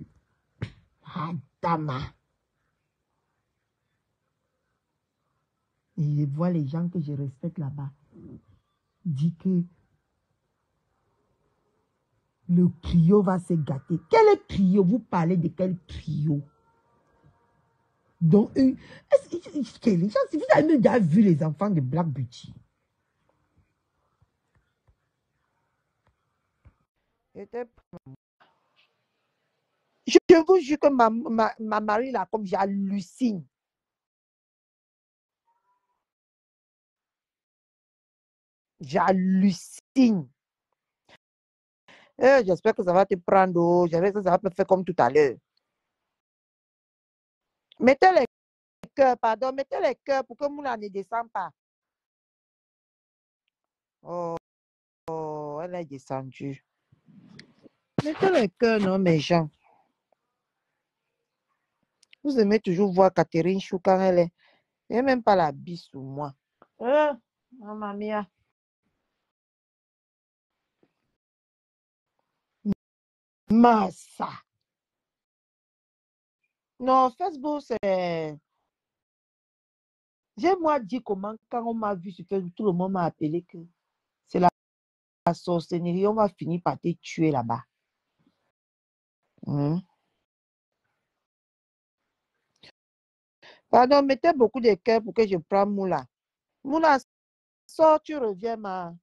Adama. Et je vois les gens que je respecte là-bas. Dit que le trio va se gâter. Quel trio? Vous parlez de quel trio? Donc, les gens, si vous avez même déjà vu les enfants de Black Beauty. Je vous jure que ma mari là, comme j'hallucine. J'hallucine. J'espère que ça va te prendre. J'espère que ça va te faire comme tout à l'heure. Mettez les cœurs, pardon, mettez les cœurs pour que Moula ne descende pas. Oh, oh, elle est descendue. Mettez les cœurs, non, mes gens. Vous aimez toujours voir Catherine Chou quand elle est. Elle n'a même pas la bise sur moi. Mamma mia. Massa. Non, Facebook, c'est... J'ai moi dit comment, quand on m'a vu sur Facebook, tout le monde m'a appelé que c'est la sorcellerie, on va finir par te tuer là-bas. Pardon, mettez beaucoup de cœur pour que je prenne Moula. Moula, sors, tu reviens, ma.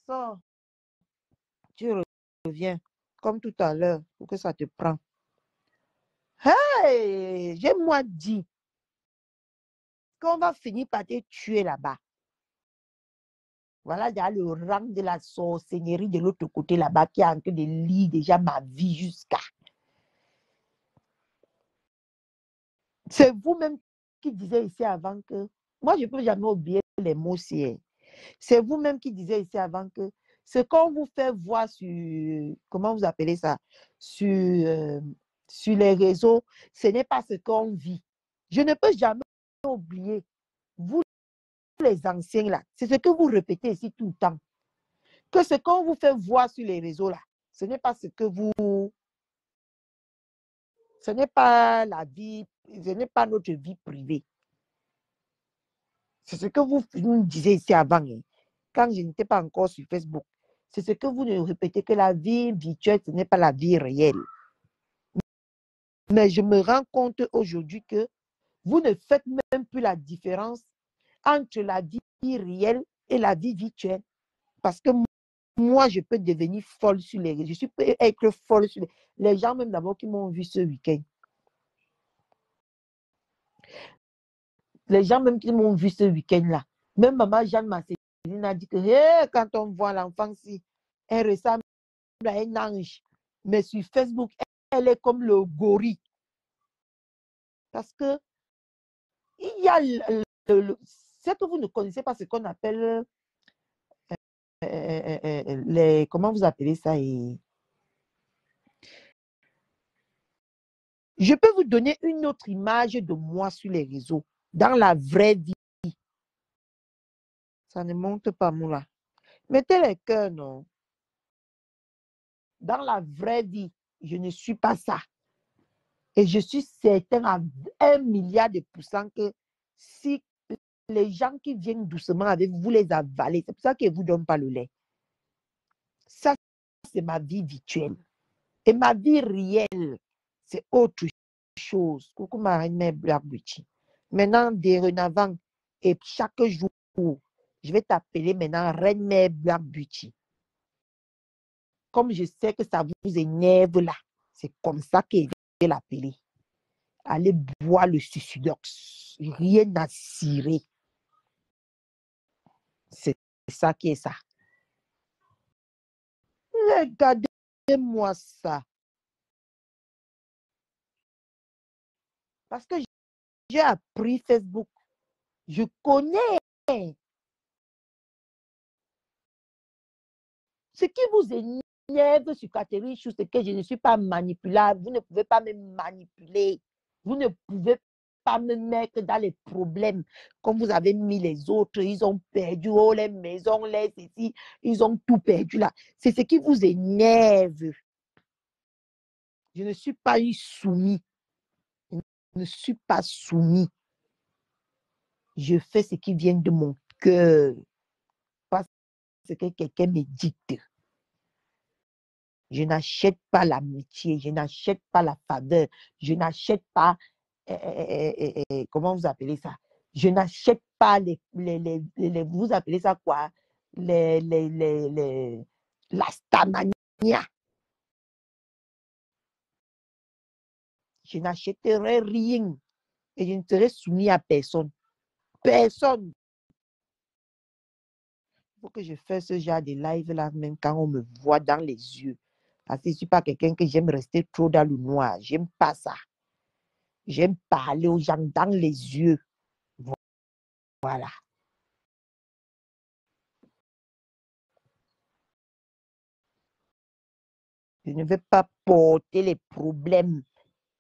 Sors, tu reviens. Comme tout à l'heure, pour que ça te prend. Hey, j'ai moi dit qu'on va finir par te tuer là-bas. Voilà, il y a le rang de la sorcellerie de l'autre côté là-bas qui a en train de lire déjà ma vie jusqu'à. C'est vous-même qui disiez ici avant que... Moi, je ne peux jamais oublier les mots aussi. C'est vous-même qui disiez ici avant que ce qu'on vous fait voir sur... Comment vous appelez ça? Sur les réseaux, ce n'est pas ce qu'on vit. Je ne peux jamais oublier. Vous, les anciens, là, c'est ce que vous répétez ici tout le temps. Que ce qu'on vous fait voir sur les réseaux, là, ce n'est pas ce que vous... Ce n'est pas la vie, ce n'est pas notre vie privée. C'est ce que vous nous disiez ici avant, hein, quand je n'étais pas encore sur Facebook. C'est ce que vous nous répétez, que la vie virtuelle, ce n'est pas la vie réelle. Mais je me rends compte aujourd'hui que vous ne faites même plus la différence entre la vie réelle et la vie virtuelle. Parce que moi, je peux devenir folle sur les réseaux. Je peux être folle sur les gens, même d'abord, qui m'ont vu ce week-end. Les gens même qui m'ont vu ce week-end-là. Même maman Jeanne Marceline a dit que quand on voit l'enfant, si elle ressemble à un ange. Mais sur Facebook, elle est comme le gorille. Parce que il y a ce que vous ne connaissez pas, ce qu'on appelle les, comment vous appelez ça? Je peux vous donner une autre image de moi sur les réseaux, dans la vraie vie. Ça ne monte pas, Moula. Mettez les cœurs, non. Dans la vraie vie, je ne suis pas ça. Et je suis certain à 1 milliard % que si les gens qui viennent doucement avec vous, vous les avalez, c'est pour ça qu'ils ne vous donnent pas le lait. Ça, c'est ma vie virtuelle. Et ma vie réelle, c'est autre chose. Coucou Marine Black Beauty. Maintenant, dorénavant, et chaque jour, je vais t'appeler maintenant Reine Mère Black Beauty. Comme je sais que ça vous énerve là, c'est comme ça que je vais l'appeler. Allez boire le suicidox. Rien à cirer. C'est ça qui est ça. Regardez-moi ça. Parce que j'ai appris Facebook. Je connais. Ce qui vous énerve sur Catherine Chou, c'est que je ne suis pas manipulable. Vous ne pouvez pas me manipuler. Vous ne pouvez pas me mettre dans les problèmes comme vous avez mis les autres. Ils ont perdu les maisons, les ceci. Ils ont tout perdu là. C'est ce qui vous énerve. Je ne suis pas soumis. Je ne suis pas soumis. Je fais ce qui vient de mon cœur. Parce que quelqu'un me dicte. Je n'achète pas l'amitié, je n'achète pas la faveur, je n'achète pas, comment vous appelez ça? Je n'achète pas vous appelez ça quoi? La stamania. Je n'achèterai rien et je ne serai soumis à personne. Personne. Il faut que je fasse ce genre de live là, même quand on me voit dans les yeux. Parce que je ne suis pas quelqu'un que j'aime rester trop dans le noir. J'aime pas ça. J'aime parler aux gens dans les yeux. Voilà. Je ne vais pas porter les problèmes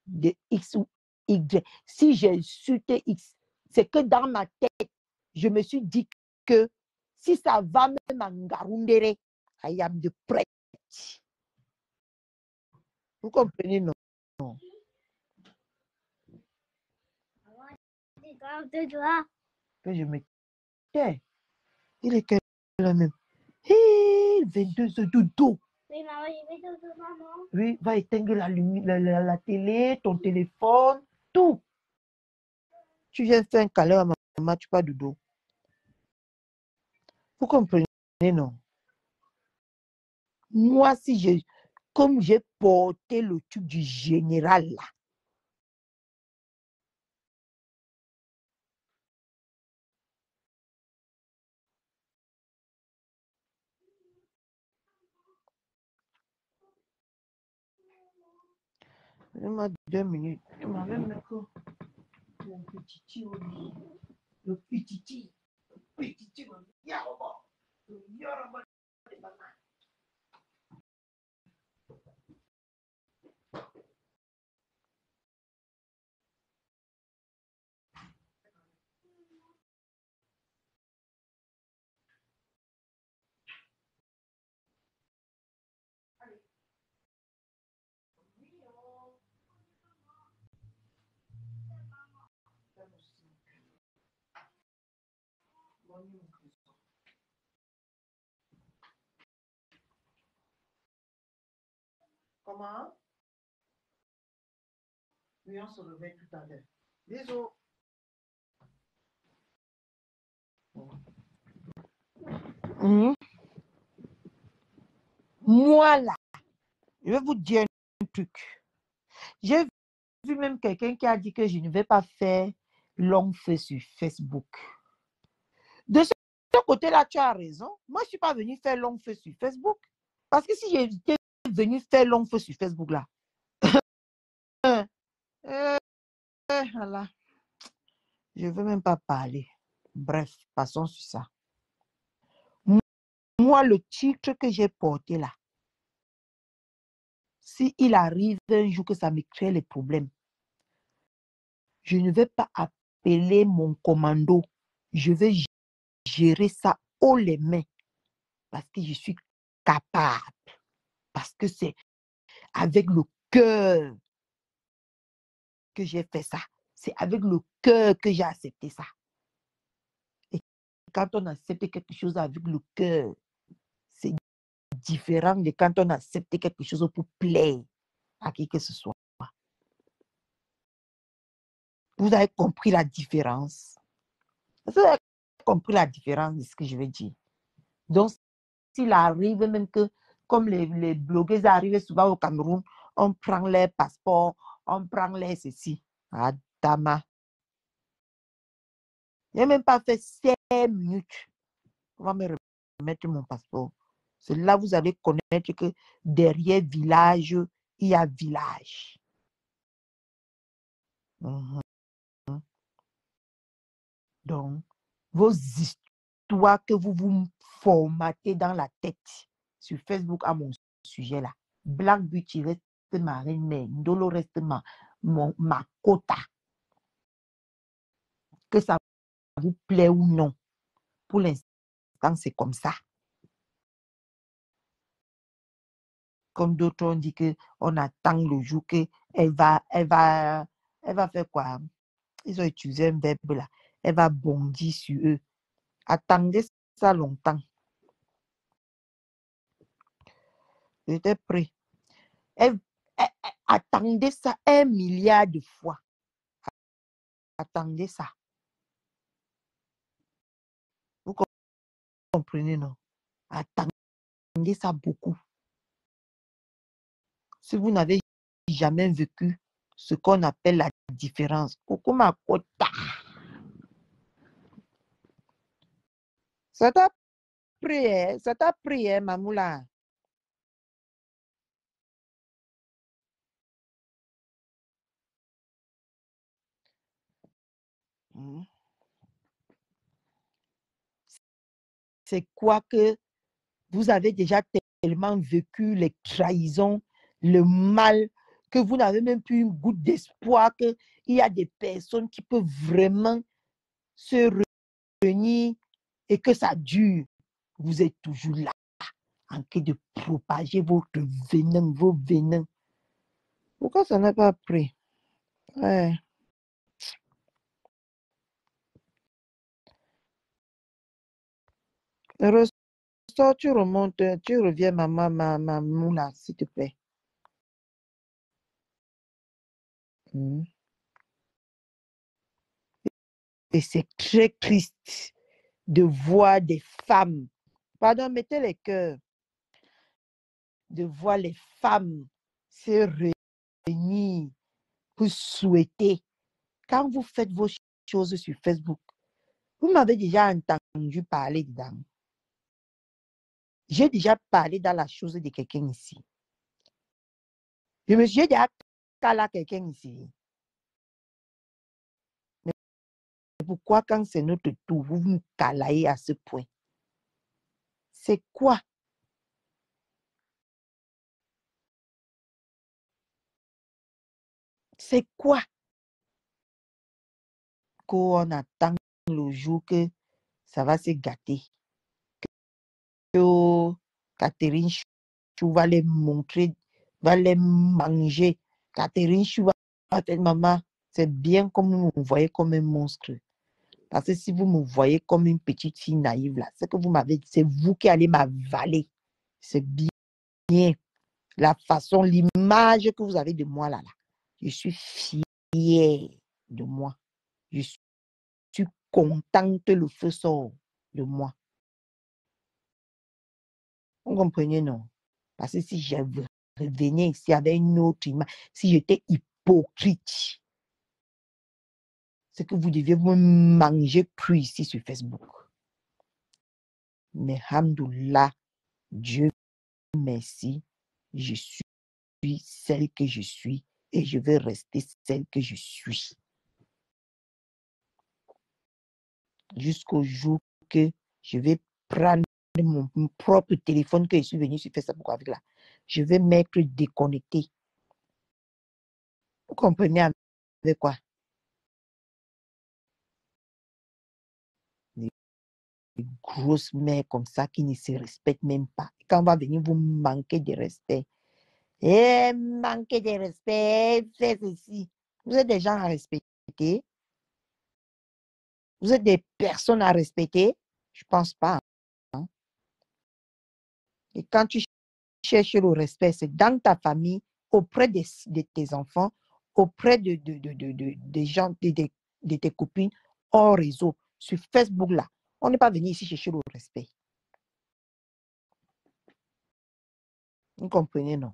de X ou Y. Si j'ai insulté X, c'est que dans ma tête, je me suis dit que si ça va même en Garundere, I am the prêtre. Vous comprenez, non? Que je me tais. Il est quelle heure même? Hey, 22 heures de dos. Oui, maman, je vais te maman. Oui, va éteindre la télé, ton téléphone, tout. Tu viens faire un câlin à maman, tu pas de dos. Vous comprenez, non? Moi, comme j'ai porté le tube du général là, donne-moi 2 minutes. Tu m'as même mis mon petit le petit Comment? Oui, on se réveille tout à l'heure. Bisous. Moi là, je vais vous dire un truc. J'ai vu même quelqu'un qui a dit que je ne vais pas faire long feu sur Facebook. De ce côté-là, tu as raison. Moi, je ne suis pas venue faire long feu sur Facebook. Parce que si j'étais venue faire long feu sur Facebook là, voilà. Je ne veux même pas parler. Bref, passons sur ça. Moi, le titre que j'ai porté là, s'il arrive un jour que ça me crée les problèmes, Je ne vais pas appeler mon commando. Je vais gérer ça haut les mains parce que je suis capable. Parce que c'est avec le cœur que j'ai fait ça. C'est avec le cœur que j'ai accepté ça. Et quand on accepte quelque chose avec le cœur, c'est différent de quand on accepte quelque chose pour plaire à qui que ce soit. Vous avez compris la différence? Vous avez compris la différence de ce que je veux dire? Donc, s'il arrive même que, comme les blogueuses arrivent souvent au Cameroun, on prend les passeports, on prend les ceci. Adama. Je n'ai même pas fait 5 minutes. On va me remettre mon passeport. C'est là que vous allez connaître que derrière village, il y a village. Donc, vos histoires que vous vous formatez dans la tête sur Facebook à mon sujet là. Black Beauty reste ma reine mère, Ndolo reste ma quota. Que ça vous plaît ou non. Pour l'instant, c'est comme ça. Comme d'autres ont dit qu'on attend le jour qu'elle va faire quoi? Ils ont utilisé un verbe là. Elle va bondir sur eux. Attendez ça longtemps. J'étais prêt. Attendez ça 1 milliard de fois. Attendez ça. Vous comprenez, non? Attendez ça beaucoup. Si vous n'avez jamais vécu ce qu'on appelle la différence, ça t'a pris, hein, Mamoula. C'est quoi que vous avez déjà tellement vécu les trahisons, le mal, que vous n'avez même plus une goutte d'espoir qu'il y a des personnes qui peuvent vraiment se réunir et que ça dure. Vous êtes toujours là, en train de propager votre venin, vos venins. Pourquoi ça n'a pas pris? Ouais. Ressort, tu remontes, tu reviens, ma moula, s'il te plaît. Et c'est très triste de voir des femmes, pardon, mettez les cœurs, de voir les femmes se réunir pour souhaiter. Quand vous faites vos choses sur Facebook, vous m'avez déjà entendu parler dedans. J'ai déjà parlé dans la chose de quelqu'un ici. Je me suis déjà calé à quelqu'un ici. Mais pourquoi quand c'est notre tour, vous vous calaillez à ce point? C'est quoi? C'est quoi? Qu'on attend le jour que ça va se gâter. Que Catherine Chou va les montrer, va les manger. Catherine Chou va dire, maman, c'est bien comme vous me voyez comme un monstre. Parce que si vous me voyez comme une petite fille naïve, là, c'est que vous m'avez dit, c'est vous qui allez m'avaler. C'est bien. La façon, l'image que vous avez de moi là. Je suis fière de moi. Je suis contente, le feu sort de moi. Vous comprenez, non? Parce que si je revenais ici avec une autre image, si j'étais hypocrite, c'est que vous deviez vous manger cru ici sur Facebook. Mais hamdoullah, Dieu merci, je suis celle que je suis et je vais rester celle que je suis. Jusqu'au jour que je vais prendre mon propre téléphone que je suis venue sur Facebook avec là. Je vais m'être déconnecté. Vous comprenez avec quoi? grosses mères comme ça qui ne se respectent même pas. Quand on va venir vous manquer de respect, manquer de respect, c'est ceci. Vous êtes des gens à respecter? Vous êtes des personnes à respecter? Je ne pense pas. Hein. Et quand tu cherches le respect, c'est dans ta famille, auprès de tes enfants, auprès des gens, de tes copines, hors réseau, sur Facebook là. On n'est pas venu ici chercher le respect. Vous comprenez, non?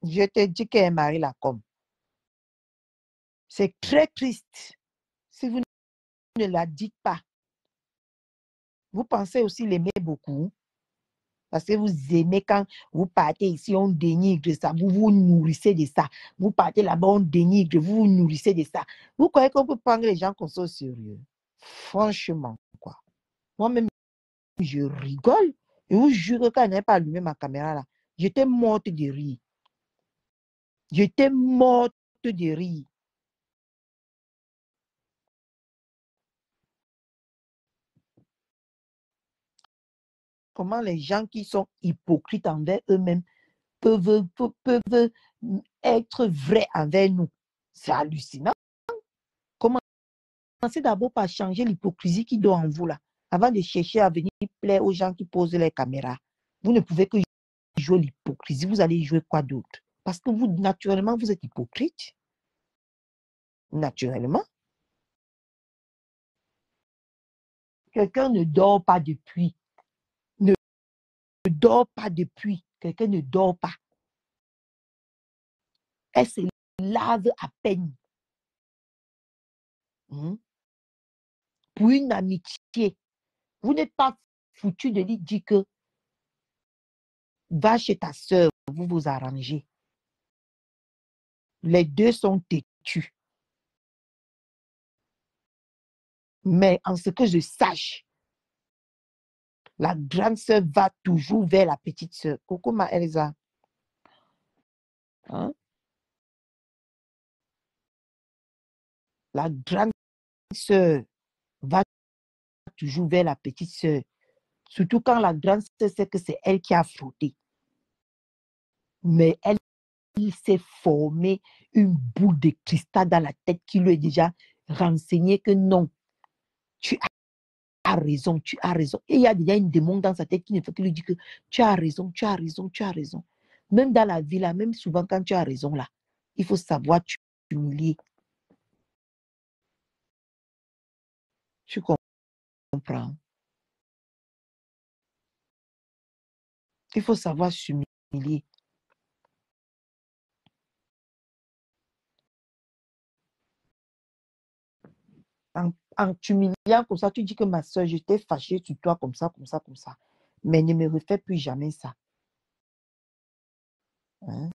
Je te dis qu'elle marie la com. C'est très triste. Si vous ne la dites pas, vous pensez aussi l'aimer beaucoup. Parce que vous aimez quand vous partez ici, on dénigre ça. Vous vous nourrissez de ça. Vous partez là-bas, on dénigre. Vous vous nourrissez de ça. Vous croyez qu'on peut prendre les gens comme ça au sérieux? Franchement, quoi. Moi-même, je rigole. Et vous jure que quand je n'avais pas allumé ma caméra là, j'étais morte de rire. J'étais morte de rire. Comment les gens qui sont hypocrites envers eux-mêmes peuvent être vrais envers nous. C'est hallucinant. Commencez d'abord par changer l'hypocrisie qui dort en vous là, avant de chercher à venir plaire aux gens qui posent les caméras. Vous ne pouvez que jouer l'hypocrisie. Vous allez jouer quoi d'autre? Parce que vous, naturellement, vous êtes hypocrite. Naturellement. Quelqu'un ne dort pas depuis. Ne dort pas depuis. Quelqu'un ne dort pas. Elle se lave à peine. Pour une amitié. Vous n'êtes pas foutu de lui dire que va chez ta soeur, vous vous arrangez. Les deux sont têtus. Mais en ce que je sache, la grande sœur va toujours vers la petite sœur. Coucou ma Elsa. Hein? La grande sœur va toujours vers la petite sœur. Surtout quand la grande sœur sait que c'est elle qui a frotté. Mais elle s'est formée une boule de cristal dans la tête qui lui est déjà renseignée que non, tu as raison, tu as raison. Et il y a déjà une démon dans sa tête qui ne fait que lui dire que tu as raison, tu as raison, tu as raison. Même dans la vie, là, même souvent quand tu as raison, là, il faut savoir t'humilier. Tu comprends? Il faut savoir s'humilier. En t'humiliant comme ça, tu dis que ma soeur, j'étais fâchée sur toi comme ça, comme ça, comme ça. Mais ne me refais plus jamais ça. Hein?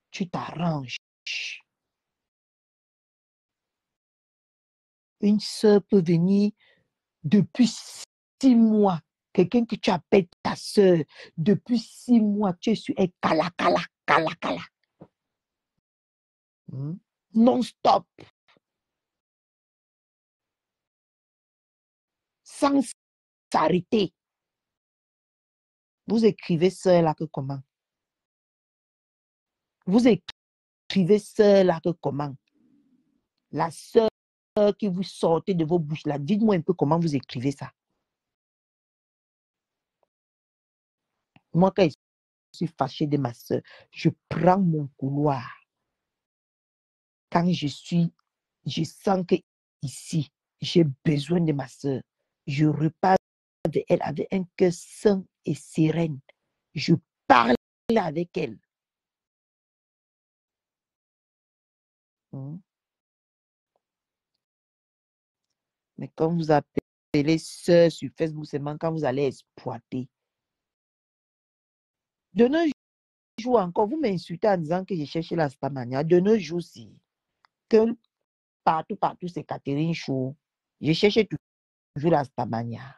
Tu t'arranges. Une soeur peut venir depuis 6 mois. Quelqu'un que tu appelles ta soeur, depuis 6 mois, tu es sur elle, cala, cala, cala, cala. Non-stop. Sans s'arrêter. Vous écrivez sœur là que comment? Vous écrivez sœur là que comment? La sœur qui vous sortez de vos bouches là, dites-moi un peu comment vous écrivez ça. Moi, quand je suis fâchée de ma sœur, je prends mon couloir. Quand je sens que ici, j'ai besoin de ma sœur, je repars de elle avec un cœur sain et serein. Je parle avec elle. Mais quand vous appelez sœur sur Facebook, c'est quand vous allez exploiter. De nos jours encore, vous m'insultez en disant que j'ai cherché la stamania. De nos jours, si, que partout, c'est Catherine Chou. Je cherchais toujours la stamania.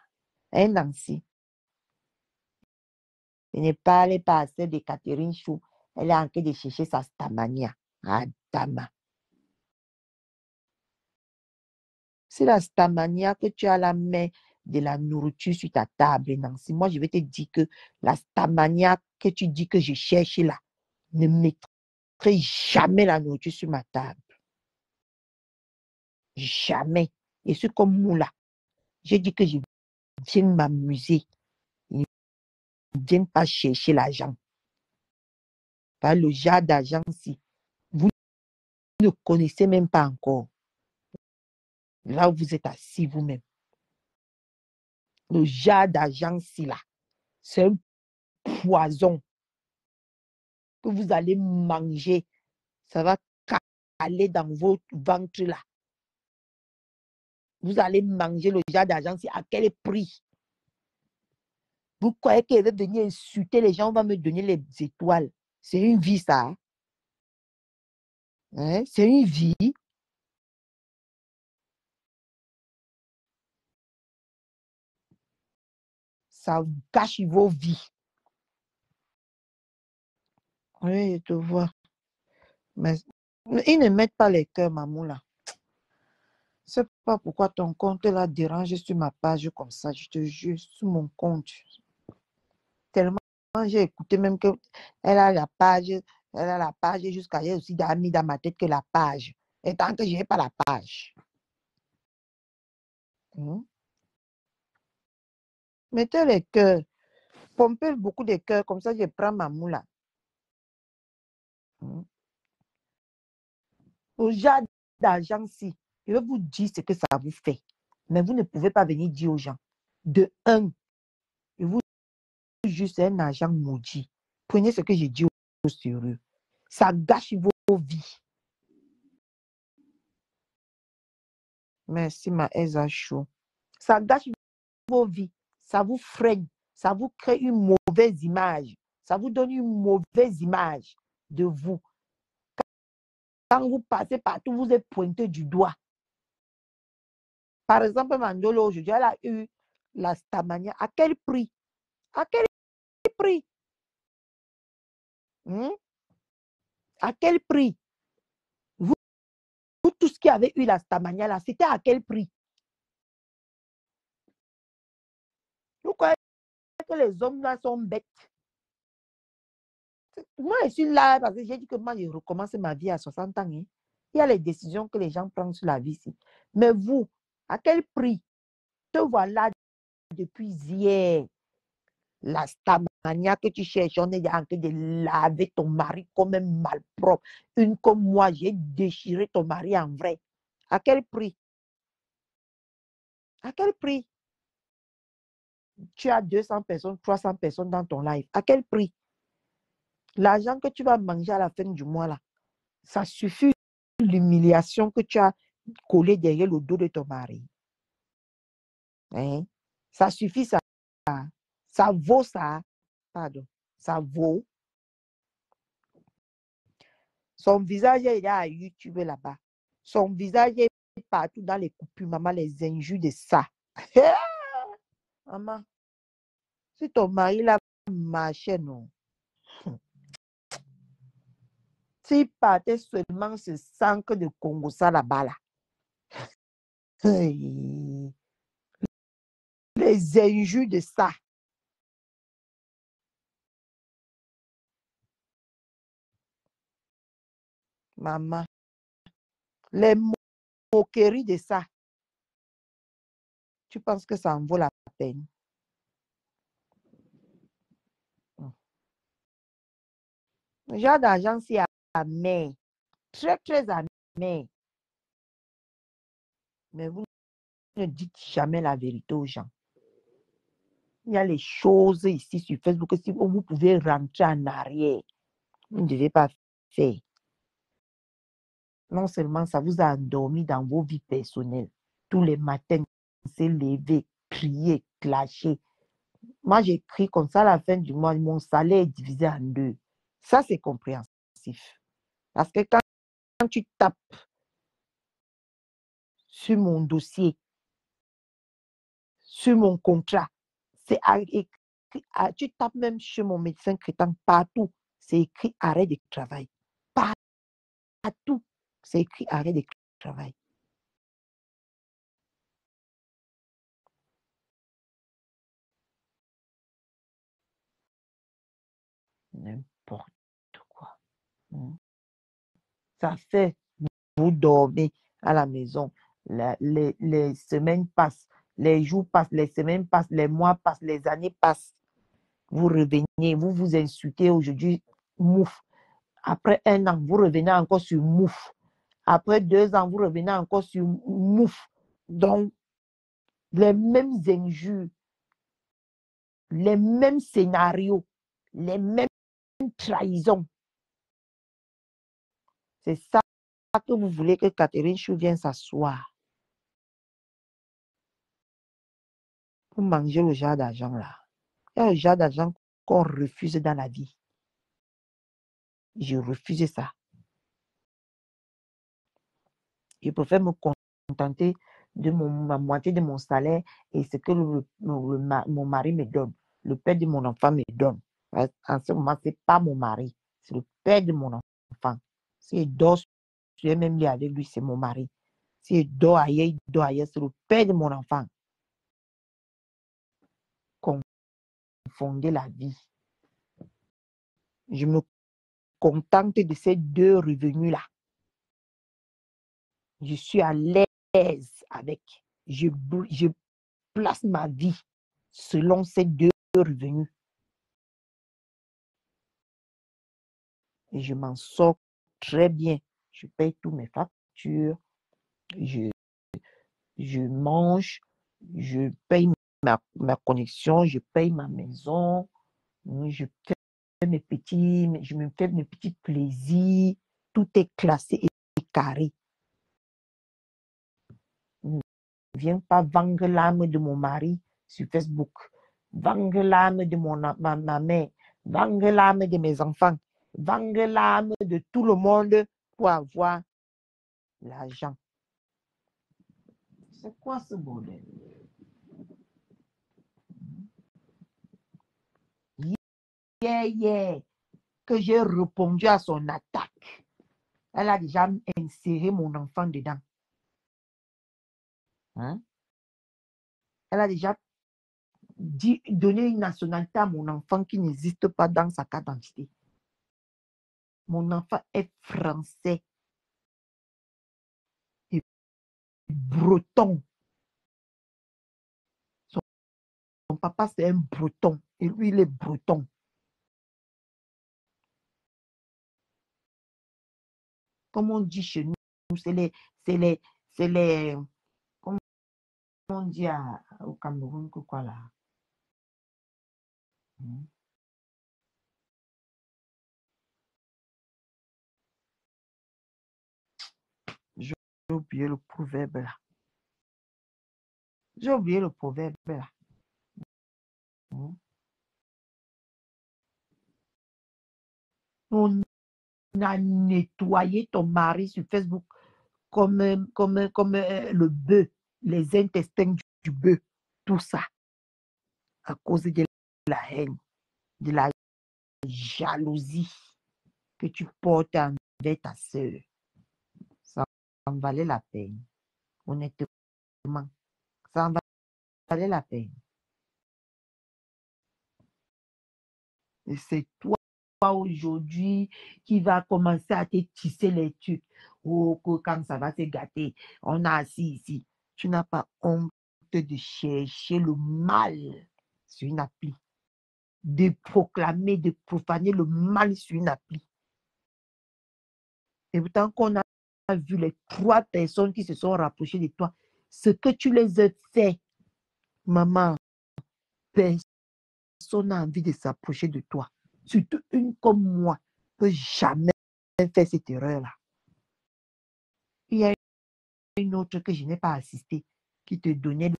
Hein, Nancy? Je ne parle pas assez de Catherine Chou. Elle est en train de chercher sa stamania. Ah, dama. C'est la stamania que tu as la main de la nourriture sur ta table, Nancy. Moi, je vais te dire que la stamania que tu dis que je cherche là ne mettrai jamais la nourriture sur ma table. Jamais. Et c'est comme Moula. J'ai dit que je viens m'amuser. Ils ne viennent pas chercher l'argent. Le genre d'argent, si vous ne connaissez même pas encore, là où vous êtes assis vous-même, le genre d'argent, si là, c'est un poison que vous allez manger. Ça va caler dans votre ventre là. Vous allez manger le genre d'argent, si à quel prix? Vous croyez qu'elle va venir insulter les gens, on va me donner les étoiles. C'est une vie, ça. Hein? C'est une vie. Ça gâche vos vies. Oui, je te vois. Mais ils ne mettent pas les cœurs, maman, là. Je ne sais pas pourquoi ton compte là dérange sur ma page comme ça, je te jure, sur mon compte. Tellement j'ai écouté même que elle a la page jusqu'à j'ai aussi mis dans ma tête que la page. Et tant que je n'ai pas la page. Mettez les cœurs. Pompez beaucoup de cœurs, comme ça je prends ma moula. Au genre d'argent, si, je vais vous dire ce que ça vous fait. Mais vous ne pouvez pas venir dire aux gens. De un, je vous jure, c'est un argent maudit. Prenez ce que j'ai dit au sérieux. Ça gâche vos vies. Merci, ma Eza Chou. Ça gâche vos vies. Ça vous freine. Ça vous crée une mauvaise image. Ça vous donne une mauvaise image de vous. Quand vous passez partout, vous êtes pointé du doigt. Par exemple, Mandolo, aujourd'hui, elle a eu la stamania. À quel prix? À quel prix? À quel prix? Vous, tous qui avez eu la stamania, là, c'était à quel prix? Vous croyez que les hommes là sont bêtes? Moi, je suis là parce que j'ai dit que moi, je recommence ma vie à 60 ans. Hein. Il y a les décisions que les gens prennent sur la vie ici. Mais vous, à quel prix? Te voilà depuis hier. La stamania que tu cherches, on est en train de laver ton mari comme un malpropre. Une comme moi, j'ai déchiré ton mari en vrai. À quel prix? À quel prix? Tu as 200 personnes, 300 personnes dans ton live. À quel prix? L'argent que tu vas manger à la fin du mois, là, ça suffit l'humiliation que tu as collée derrière le dos de ton mari. Hein? Ça suffit, ça. Ça vaut ça. Pardon. Ça vaut. Son visage est là à YouTube là-bas. Son visage est partout dans les coupures, maman, les injures de ça. Maman, si ton mari là marchait, non. S'il partait seulement ce sang de Congo, ça là-bas, là. Les injures de ça. Maman, les moqueries de ça. Tu penses que ça en vaut la peine? Le genre d'argent, c'est amer. Très, très amer. Mais vous ne dites jamais la vérité aux gens. Il y a les choses ici sur Facebook que si vous pouvez rentrer en arrière, vous ne devez pas faire. Non seulement ça vous a endormi dans vos vies personnelles. Tous les matins, c'est lever, crier, clasher. Moi, j'écris comme ça à la fin du mois, mon salaire est divisé en deux. Ça, c'est compréhensif. Parce que quand tu tapes sur mon dossier, sur mon contrat, c'est tu tapes même sur mon médecin traitant, partout, c'est écrit arrêt de travail. Partout, c'est écrit arrêt de travail. N'importe quoi. Ça fait, vous dormez à la maison. Les semaines passent, les jours passent, les semaines passent, les mois passent, les années passent. Vous revenez, vous vous insultez aujourd'hui, mouf. Après 1 an, vous revenez encore sur mouf. Après 2 ans, vous revenez encore sur mouf. Donc, les mêmes injures, les mêmes scénarios, les mêmes trahisons. C'est ça que vous voulez que Catherine Chou vienne s'asseoir pour manger le genre d'argent là. Il y a le genre d'argent qu'on refuse dans la vie. Je refuse ça. Je préfère me contenter de ma moitié de mon salaire et ce que mon mari me donne. Le père de mon enfant me donne. En ce moment, ce n'est pas mon mari, c'est le père de mon enfant. S'il dort, je suis même lié avec lui, c'est mon mari. S'il dort ailleurs, il dort ailleurs, c'est le père de mon enfant. Confondez la vie. Je me contente de ces 2 revenus-là. Je suis à l'aise avec. Je place ma vie selon ces 2 revenus. Et je m'en sors très bien. Je paye tous mes factures. Je mange. Je paye ma connexion. Je paye ma maison. Je me fais mes petits plaisirs. Tout est classé et carré. Ne viens pas vendre l'âme de mon mari sur Facebook. Vendre l'âme de ma mère. Vendre l'âme de mes enfants. Vendre l'âme de tout le monde pour avoir l'argent. C'est quoi ce bordel? Hier, que j'ai répondu à son attaque, elle a déjà inséré mon enfant dedans. Elle a déjà donné une nationalité à mon enfant qui n'existe pas dans sa carte d'identité. Mon enfant est français et breton. Son papa, c'est un breton et lui, il est breton. Comme on dit chez nous, c'est les, comment on dit au Cameroun, que quoi là? J'ai oublié le proverbe là. J'ai oublié le proverbe là. On a nettoyé ton mari sur Facebook comme le bœuf, les intestins du bœuf, tout ça, à cause de la haine, de la jalousie que tu portes envers ta soeur. Ça en valait la peine, honnêtement. Ça en valait la peine. Et c'est toi aujourd'hui qui va commencer à te tisser les trucs. Oh, quand ça va se gâter, on a assis ici. Tu n'as pas honte de chercher le mal sur une appli, de proclamer, de profaner le mal sur une appli. Et pourtant qu'on a vu les 3 personnes qui se sont rapprochées de toi, ce que tu les as fait, maman, personne n'a envie de s'approcher de toi. Surtout une comme moi, peut jamais faire cette erreur-là. Il y a une autre que je n'ai pas assistée, qui te donnait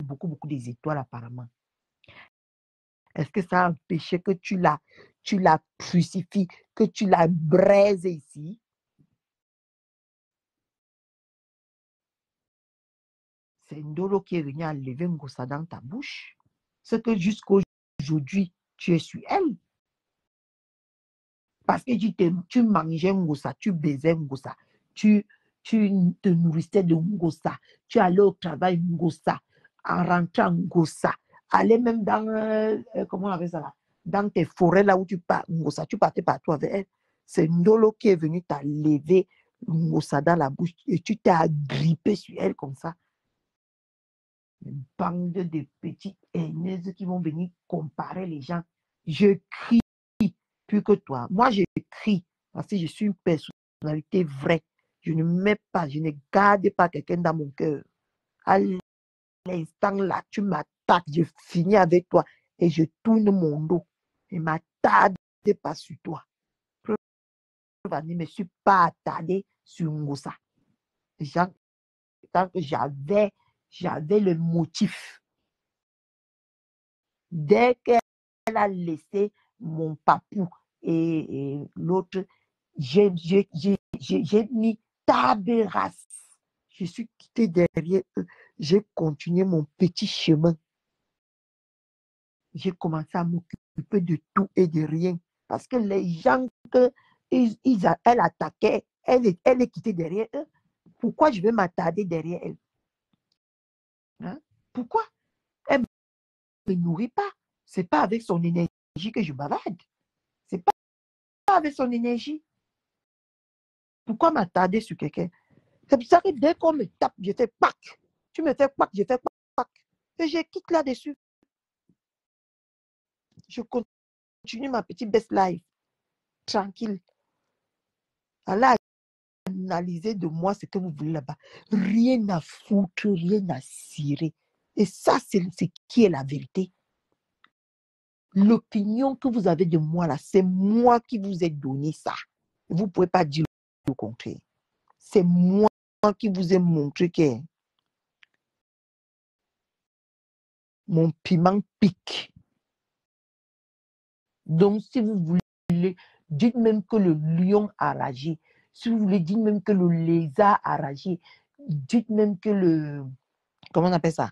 beaucoup des étoiles apparemment. Est-ce que ça a empêché que tu la crucifies, que tu la braises ici? C'est Ndolo qui est venu enlever Ngossa dans ta bouche. Ce que jusqu'aujourd'hui, tu es sur elle. Parce que tu mangeais Ngossa, tu baisais Ngossa, tu te nourrissais de Ngossa, tu allais au travail Ngossa, en rentrant Ngossa, allais même dans, comment on appelle ça là, dans tes forêts là où tu pars, Ngossa, tu partais partout avec elle. C'est Ndolo qui est venu t'a levé Ngossa dans la bouche et tu t'es agrippé sur elle comme ça. Une bande de petites haineuses qui vont venir comparer les gens. Je crie plus que toi. Moi, je crie parce que je suis une personnalité vraie. Je ne mets pas, je ne garde pas quelqu'un dans mon cœur. À l'instant là, tu m'attaques, je finis avec toi et je tourne mon dos. Je ne m'attarde pas sur toi. Je ne me suis pas attardé sur Ngossa. Tant que j'avais le motif. Dès qu'elle a laissé mon papou et l'autre, j'ai mis table rase. Je suis quitté derrière eux. J'ai continué mon petit chemin. J'ai commencé à m'occuper de tout et de rien. Parce que les gens elle attaquait, elle est quittée derrière eux. Pourquoi je vais m'attarder derrière elle? Hein? Pourquoi? Elle ne me nourrit pas. Ce n'est pas avec son énergie que je bavarde. Ce n'est pas avec son énergie. Pourquoi m'attarder sur quelqu'un? C'est pour ça que dès qu'on me tape, je fais pac. Tu me fais pac, je fais pac. Et je quitte là-dessus. Je continue ma petite best life. Tranquille. Allez analyser de moi ce que vous voulez là-bas. Rien à foutre, rien à cirer. Et ça, c'est qui est la vérité. L'opinion que vous avez de moi là, c'est moi qui vous ai donné ça. Vous ne pouvez pas dire le contraire. C'est moi qui vous ai montré que mon piment pique. Donc, si vous voulez, dites même que le lion a ragi. Si vous voulez, dites même que le lézard a ragi. Dites même que le... Comment on appelle ça?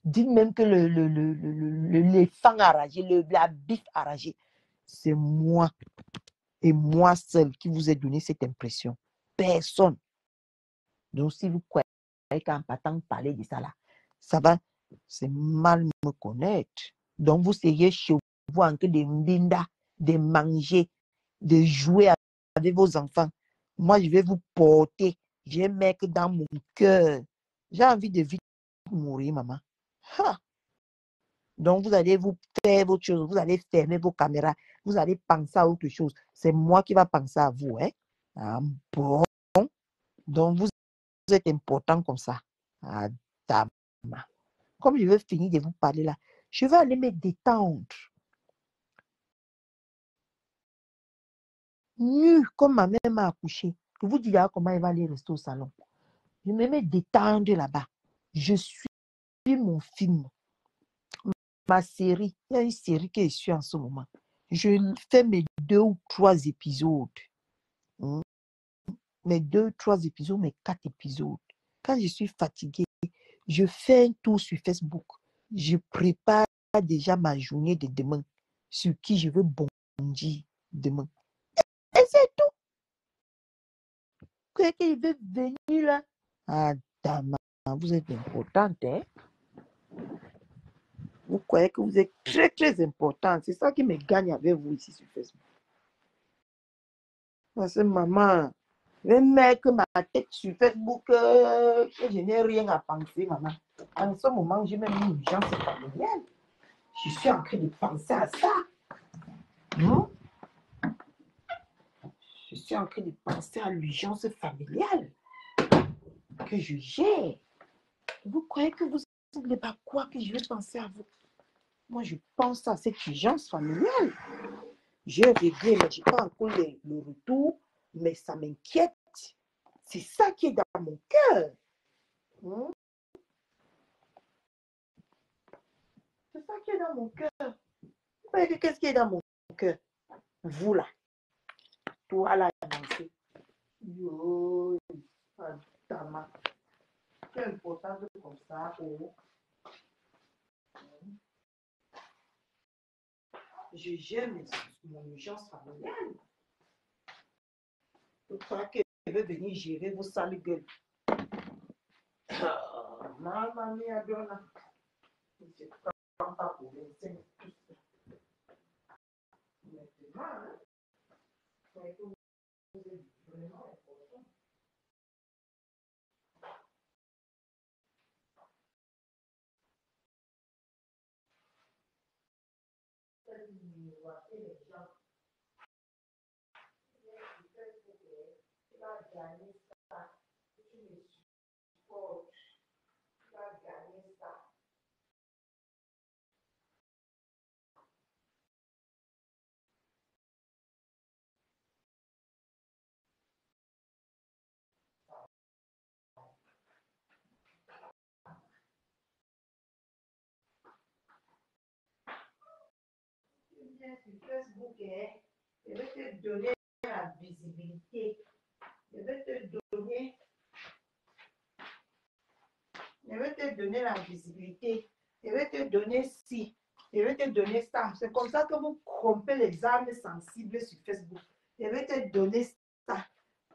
Dites même que l'éléphant a ragi, la bif a ragi. C'est moi et moi seul qui vous ai donné cette impression. Personne. Donc, si vous croyez qu'en partant parler de ça là, ça va, c'est mal me connaître. Donc, vous seriez chez vous en train de mbinda, de manger, de jouer avec vos enfants. Moi, je vais vous porter. J'ai un mec dans mon cœur. J'ai envie de vite mourir, maman. Ha! Donc, vous allez vous faire votre chose, vous allez fermer vos caméras, vous allez penser à autre chose. C'est moi qui va penser à vous. Hein? Ah, bon. Donc, vous êtes important comme ça. Ah, dame. Comme je veux finir de vous parler là, je vais aller me détendre. Nu, comme ma mère m'a accouché. Je vous dis comment elle va aller rester au salon. Je me mets détendre là-bas. Je suis mon film. Ma série, il y a une série que je suis en ce moment. Je fais mes 2 ou 3 épisodes. Mes 2, 3 épisodes, mes 4 épisodes. Quand je suis fatiguée, je fais un tour sur Facebook. Je prépare déjà ma journée de demain, sur qui je veux bondir demain. Et c'est tout. Quelqu'un veut venir là. Ah, dame, vous êtes importante, hein? Vous croyez que vous êtes très, très importante. C'est ça qui me gagne avec vous ici sur Facebook. Parce que maman, je vais mettre ma tête sur Facebook et je n'ai rien à penser, maman. En ce moment, j'ai même une urgence familiale. Je suis en train de penser à ça. Non? Je suis en train de penser à l'urgence familiale que je gère. Vous croyez que vous ne savez pas quoi que je vais penser à vous? Moi, je pense à cette urgence familiale. J'ai réglé, mais je n'ai pas encore le retour, mais ça m'inquiète. C'est ça qui est dans mon cœur. C'est ça qui est dans mon cœur. Vous voyez qu'est-ce qui est dans mon cœur? Vous là. Toi là, danser. Yo, Adama. C'est important comme ça. Oh. Je gère mon urgence familiale. Je crois que je vais venir gérer vos sales gueules. Maman mia donna. Je ne prends pas pour les vraiment, hein. Ça a été vraiment important. Les gens, tu vas gagner ça. Tu me supportes. Tu vas gagner ça. Tu viens sur Facebook, hein, je vais te donner la visibilité. Je vais te donner, la visibilité. Je vais te donner ci. Je vais te donner ça. C'est comme ça que vous trompez les âmes sensibles sur Facebook. Je vais te donner ça.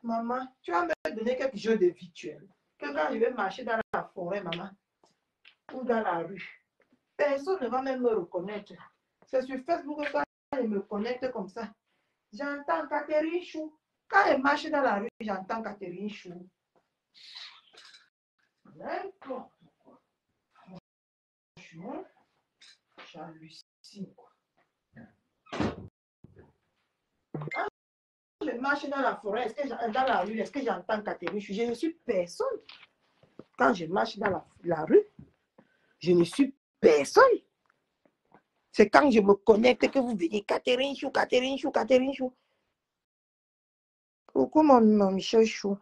Maman, tu vas me donner quelque chose de virtuel. Que quand je vais marcher dans la forêt, maman, ou dans la rue, personne ne va même me reconnaître. C'est sur Facebook que quand je me connecte comme ça, j'entends Catherine Chou. Quand elle marche dans la rue, j'entends Catherine Chou. N'importe quoi. Franchement, j'hallucine. Quand je marche dans la forêt, dans la rue, est-ce que j'entends Catherine Chou? Je ne suis personne. Quand je marche dans la rue, je ne suis personne. C'est quand je me connecte que vous venez Catherine Chou, Catherine Chou, Catherine Chou. Coucou mon Michel Chou.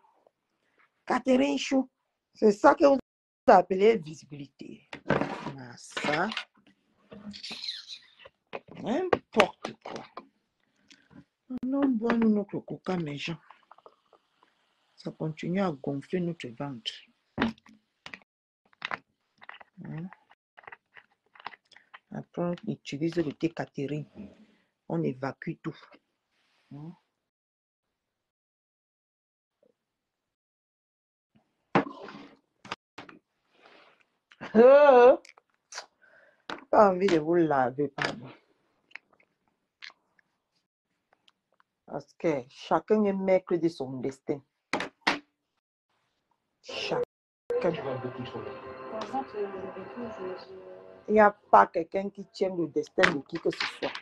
Catherine Chou. C'est ça que vous appelez visibilité. Ah, ça. N'importe quoi. Non, bois nous notre coca, mes gens. Ça continue à gonfler notre ventre. Après, on utilise le thé Catherine. On évacue tout. Pas envie de vous laver, pardon. Parce que chacun est maître de son destin. Chacun. Il n'y a pas quelqu'un qui tient le destin de qui que ce soit.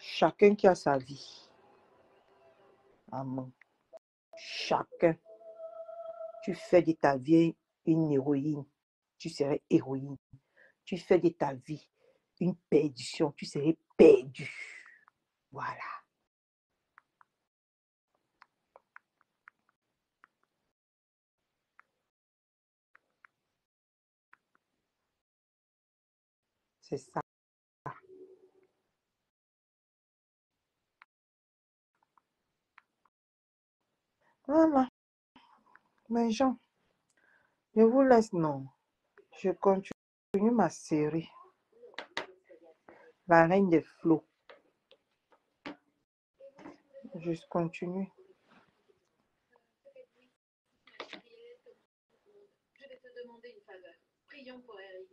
Chacun qui a sa vie. Amen. Chacun. Tu fais de ta vie une héroïne. Tu serais héroïne. Tu fais de ta vie une perdition. Tu serais perdu. Voilà. C'est ça. Voilà. Mes gens, je vous laisse, non. Je continue ma série. La reine des flots. Je continue. Je vais te demander une faveur. Prions pour Eric,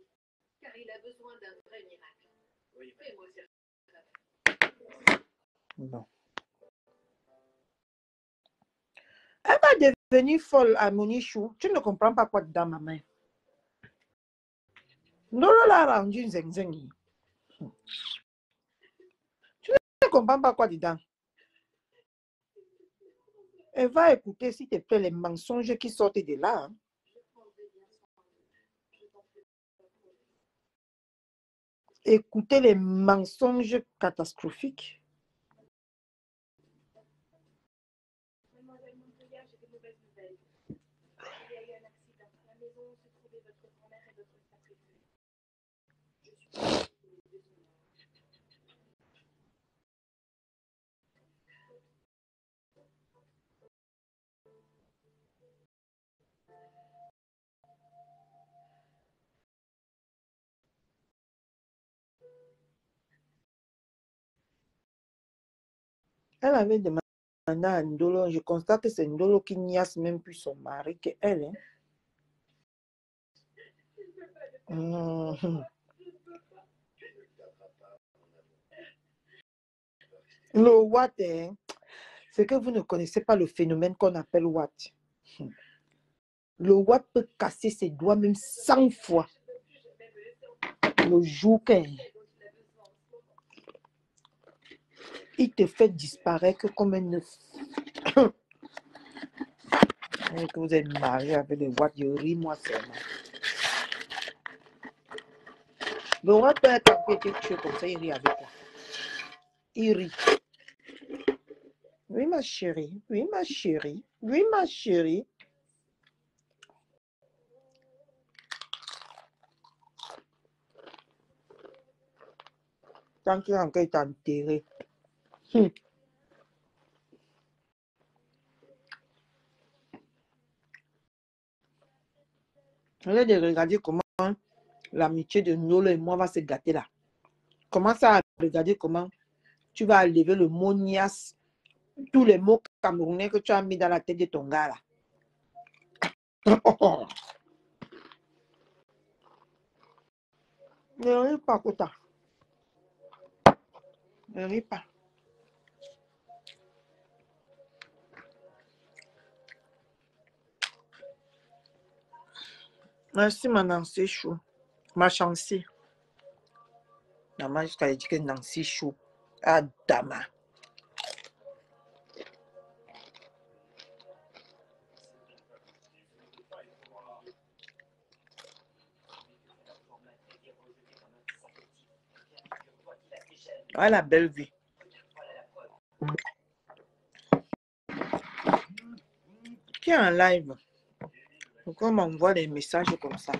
car il a besoin d'un vrai miracle. Oui. Fais-moi ça. Bon. Elle va devenir folle à Monichou. Tu ne comprends pas quoi dedans, ma main. Nolo l'a rendu zeng-zeng. Tu ne comprends pas quoi dedans. Elle va écouter, s'il te plaît, les mensonges qui sortent de là. Hein. Écoutez les mensonges catastrophiques. Mademoiselle Montoya, j'ai des mauvaises nouvelles. Il y a eu un accident. À la maison où se trouvaient votre grand-mère et votre sacrifice. Je suis désolée. Elle avait demandé à Ndolo, je constate que c'est Ndolo qui niaise même plus son mari qu'elle. Hein. Le Watt, hein, c'est que vous ne connaissez pas le phénomène qu'on appelle Watt. Le Watt peut casser ses doigts même 100 fois. Le jour qu'il te fait disparaître comme un œuf. Que vous êtes marié avec le Watt, je ris moi seulement. Le Watt peut être un peu tué comme ça, il rit avec toi. Il rit. Oui, ma chérie. Oui, ma chérie. Oui, ma chérie. Tant qu'il a encore été enterré. Regardez de regarder comment l'amitié de Nolo et moi va se gâter là. Commence à regarder comment tu vas enlever le mot niasse, tous les mots camerounais que tu as mis dans la tête de ton gars là. Ne ris pas, Kota. Ne ris pas. Merci, ma Nancy Chou. Ma chancée. Maman, jusqu'à dire que Nancy Chou. Ah, dama. Ah, la belle vie. Qui est en live? Pourquoi on m'envoie des messages comme ça?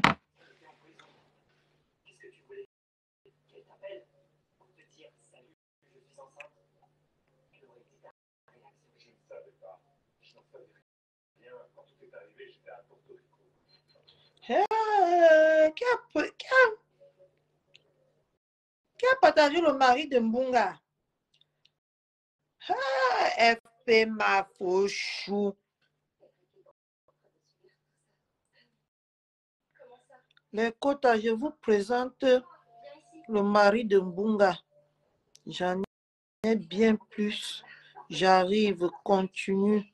Qui a partagé le mari de Mbunga? FP ma fauchou. Les quotas, je vous présente le mari de Mbunga. J'en ai bien plus. J'arrive, continue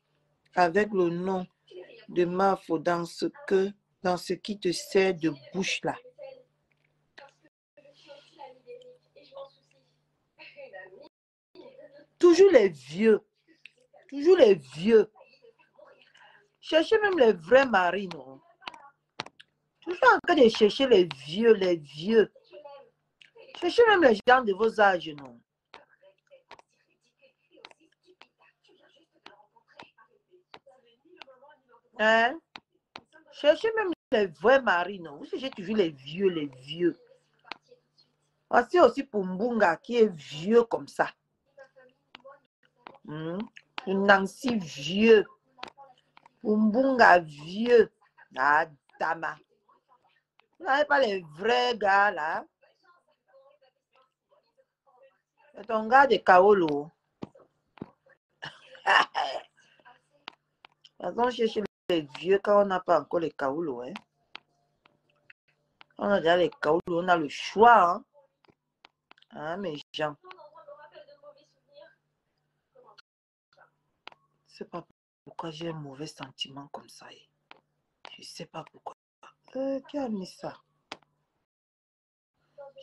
avec le nom de Mafo dans ce qui te sert de bouche là. Toujours les vieux. Toujours les vieux. Cherchez même les vrais maris, non? Toujours en train de chercher les vieux, les vieux. Cherchez même les gens de vos âges, non? Hein? Cherchez même les vrais maris, non? Vous cherchez toujours les vieux, les vieux. Voici aussi pour Mbunga qui est vieux comme ça. Nancy vieux. Mbunga vieux. Ah, dama. Vous n'avez pas les vrais gars là. C'est ton gars de Kaolo. On cherche les vieux quand on n'a pas encore les Kaolo. Hein. On a déjà les Kaolo, on a le choix. Hein, hein mes gens. Je ne sais pas pourquoi j'ai un mauvais sentiment comme ça. Je ne sais pas pourquoi. Qui a mis ça?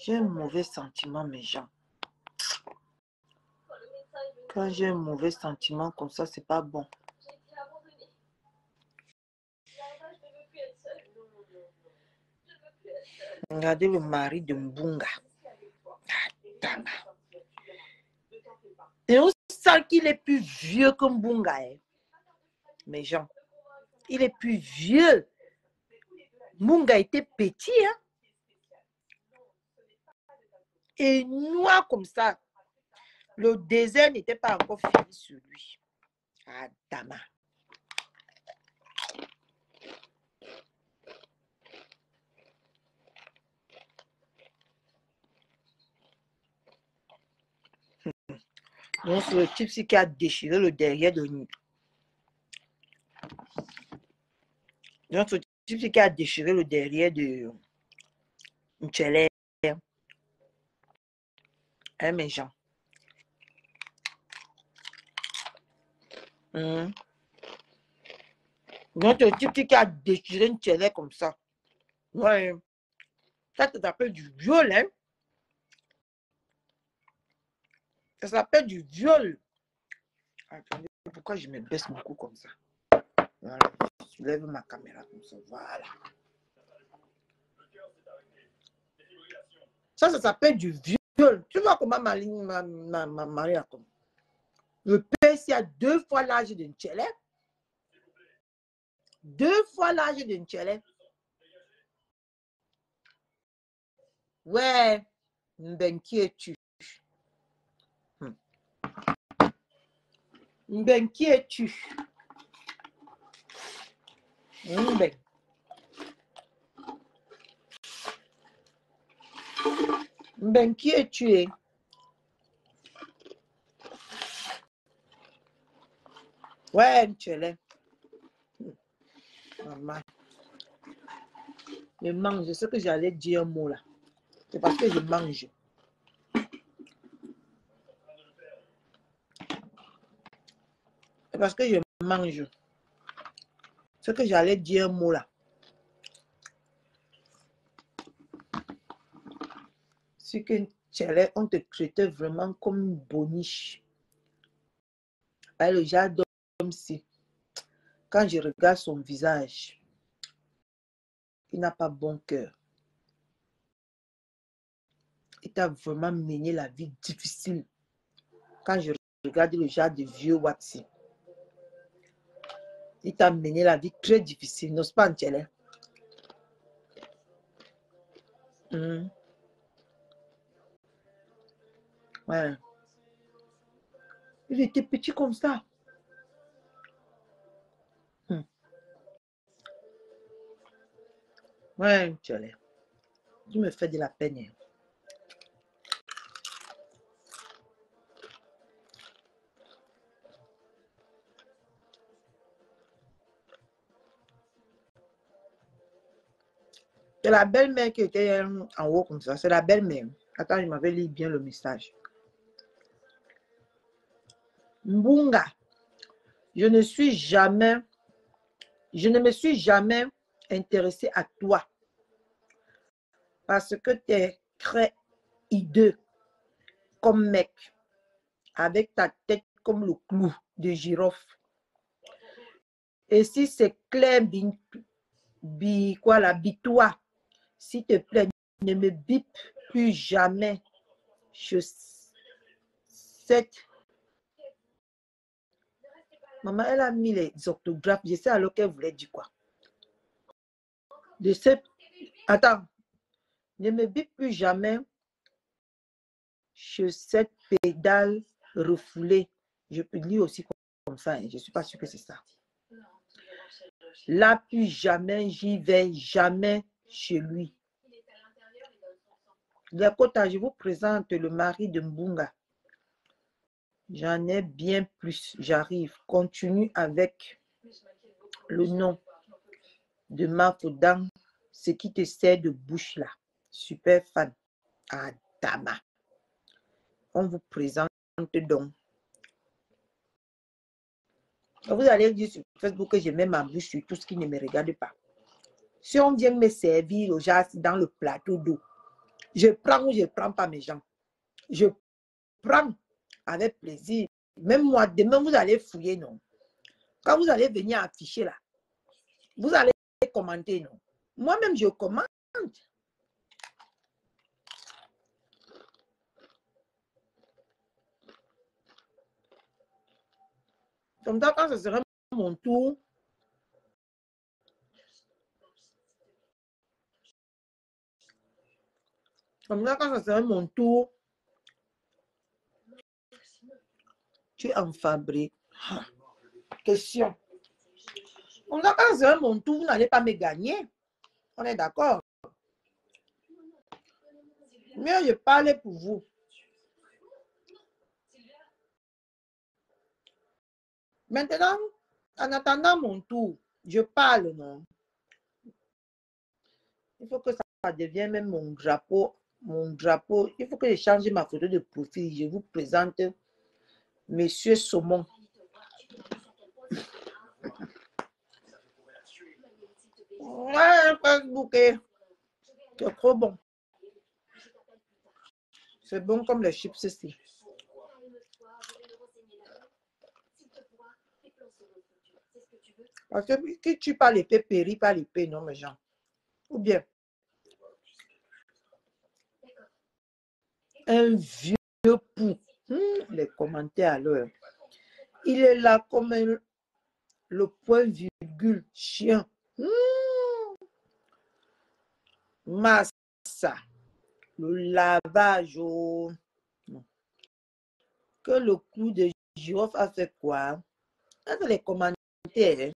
J'ai un mauvais sentiment, mes gens. Quand j'ai un mauvais sentiment comme ça, c'est pas bon. Regardez le mari de Mbunga. Et on sent qu'il est plus vieux que Mbunga. Hein. Mes gens, il est plus vieux. Mbunga était petit. Hein. Et noir comme ça. Le désert n'était pas encore fini sur lui. Ah, dama. Donc, c'est le type qui a déchiré le derrière de nous. Donc, c'est le type qui a déchiré le derrière de Mchele. Hein, mes gens. Donc, le type qui a déchiré une télé comme ça. Ouais. Ça s'appelle du viol, hein. Ça s'appelle du viol. Attendez, pourquoi je me baisse mon cou comme ça? Voilà. Je lève ma caméra comme ça. Voilà. Ça s'appelle du viol. Tu vois comment ma ligne, ma Marie a comme. Le PC a 2 fois l'âge d'une télé. 2 fois l'âge d'une télé. Ouais. Ben, qui es-tu? Ben, qui es-tu? Ben. Ben, qui es-tu? Ouais, tu es là. Maman. Je mange. Ce que j'allais dire un mot là. C'est parce que je mange. C'est parce que je mange. Ce que j'allais dire un mot là. C'est que on te traitait vraiment comme une boniche. Le genre d'homme, si. Quand je regarde son visage, il n'a pas bon cœur. Il t'a vraiment mené la vie difficile. Quand je regarde le genre de vieux Watsi, il t'a mené la vie très difficile, n'est-ce pas, Angela? Ouais. Il était petit comme ça. Ouais, Angela. Tu me fais de la peine. C'est la belle-mère qui était en haut comme ça. C'est la belle-mère. Attends, je m'avais lu bien le message. Mbunga, je ne me suis jamais intéressée à toi parce que tu es très hideux comme mec, avec ta tête comme le clou de girofle. Et si c'est clair, la bitois, s'il te plaît, ne me bip plus jamais. Maman, elle a mis les orthographes. Je sais alors qu'elle voulait dire quoi. Attends. Ne me bip plus jamais sur cette pédale refoulée. Je peux lire aussi comme ça. Je ne suis pas sûre que c'est ça. Là, plus jamais, j'y vais jamais chez lui. Dakota, je vous présente le mari de Mbunga. J'en ai bien plus. J'arrive. Continue avec le nom de Mafodan. Ce qui te sert de bouche là. Super fan. Adama. On vous présente donc. Vous allez dire sur Facebook que je mets ma bouche sur tout ce qui ne me regarde pas. Si on vient me servir au genre dans le plateau d'eau, je prends ou je ne prends pas mes gens. Je prends avec plaisir. Même moi, demain, vous allez fouiller, non? Quand vous allez venir afficher là, vous allez commenter, non? Moi-même, je commente. Comme ça, quand ce sera mon tour, tu en fabriques. Question. Comme ça, quand ce sera mon tour, vous n'allez pas me gagner. On est d'accord? Mieux, je parle pour vous. Maintenant, en attendant mon tour, je parle, non? Il faut que ça devienne même mon drapeau. Mon drapeau, il faut que je change ma photo de profil. Je vous présente Monsieur Saumon. Ouais, Facebook, c'est trop bon. C'est bon comme les chips ici. Parce que qui tue pas l'épée périt pas l'épée, non, mes gens. Ou bien, un vieux pou. Les commentaires alors. Il est là comme le point virgule chien. Massa. Le lavage. Que le clou de girofle a fait quoi? Dans les commentaires.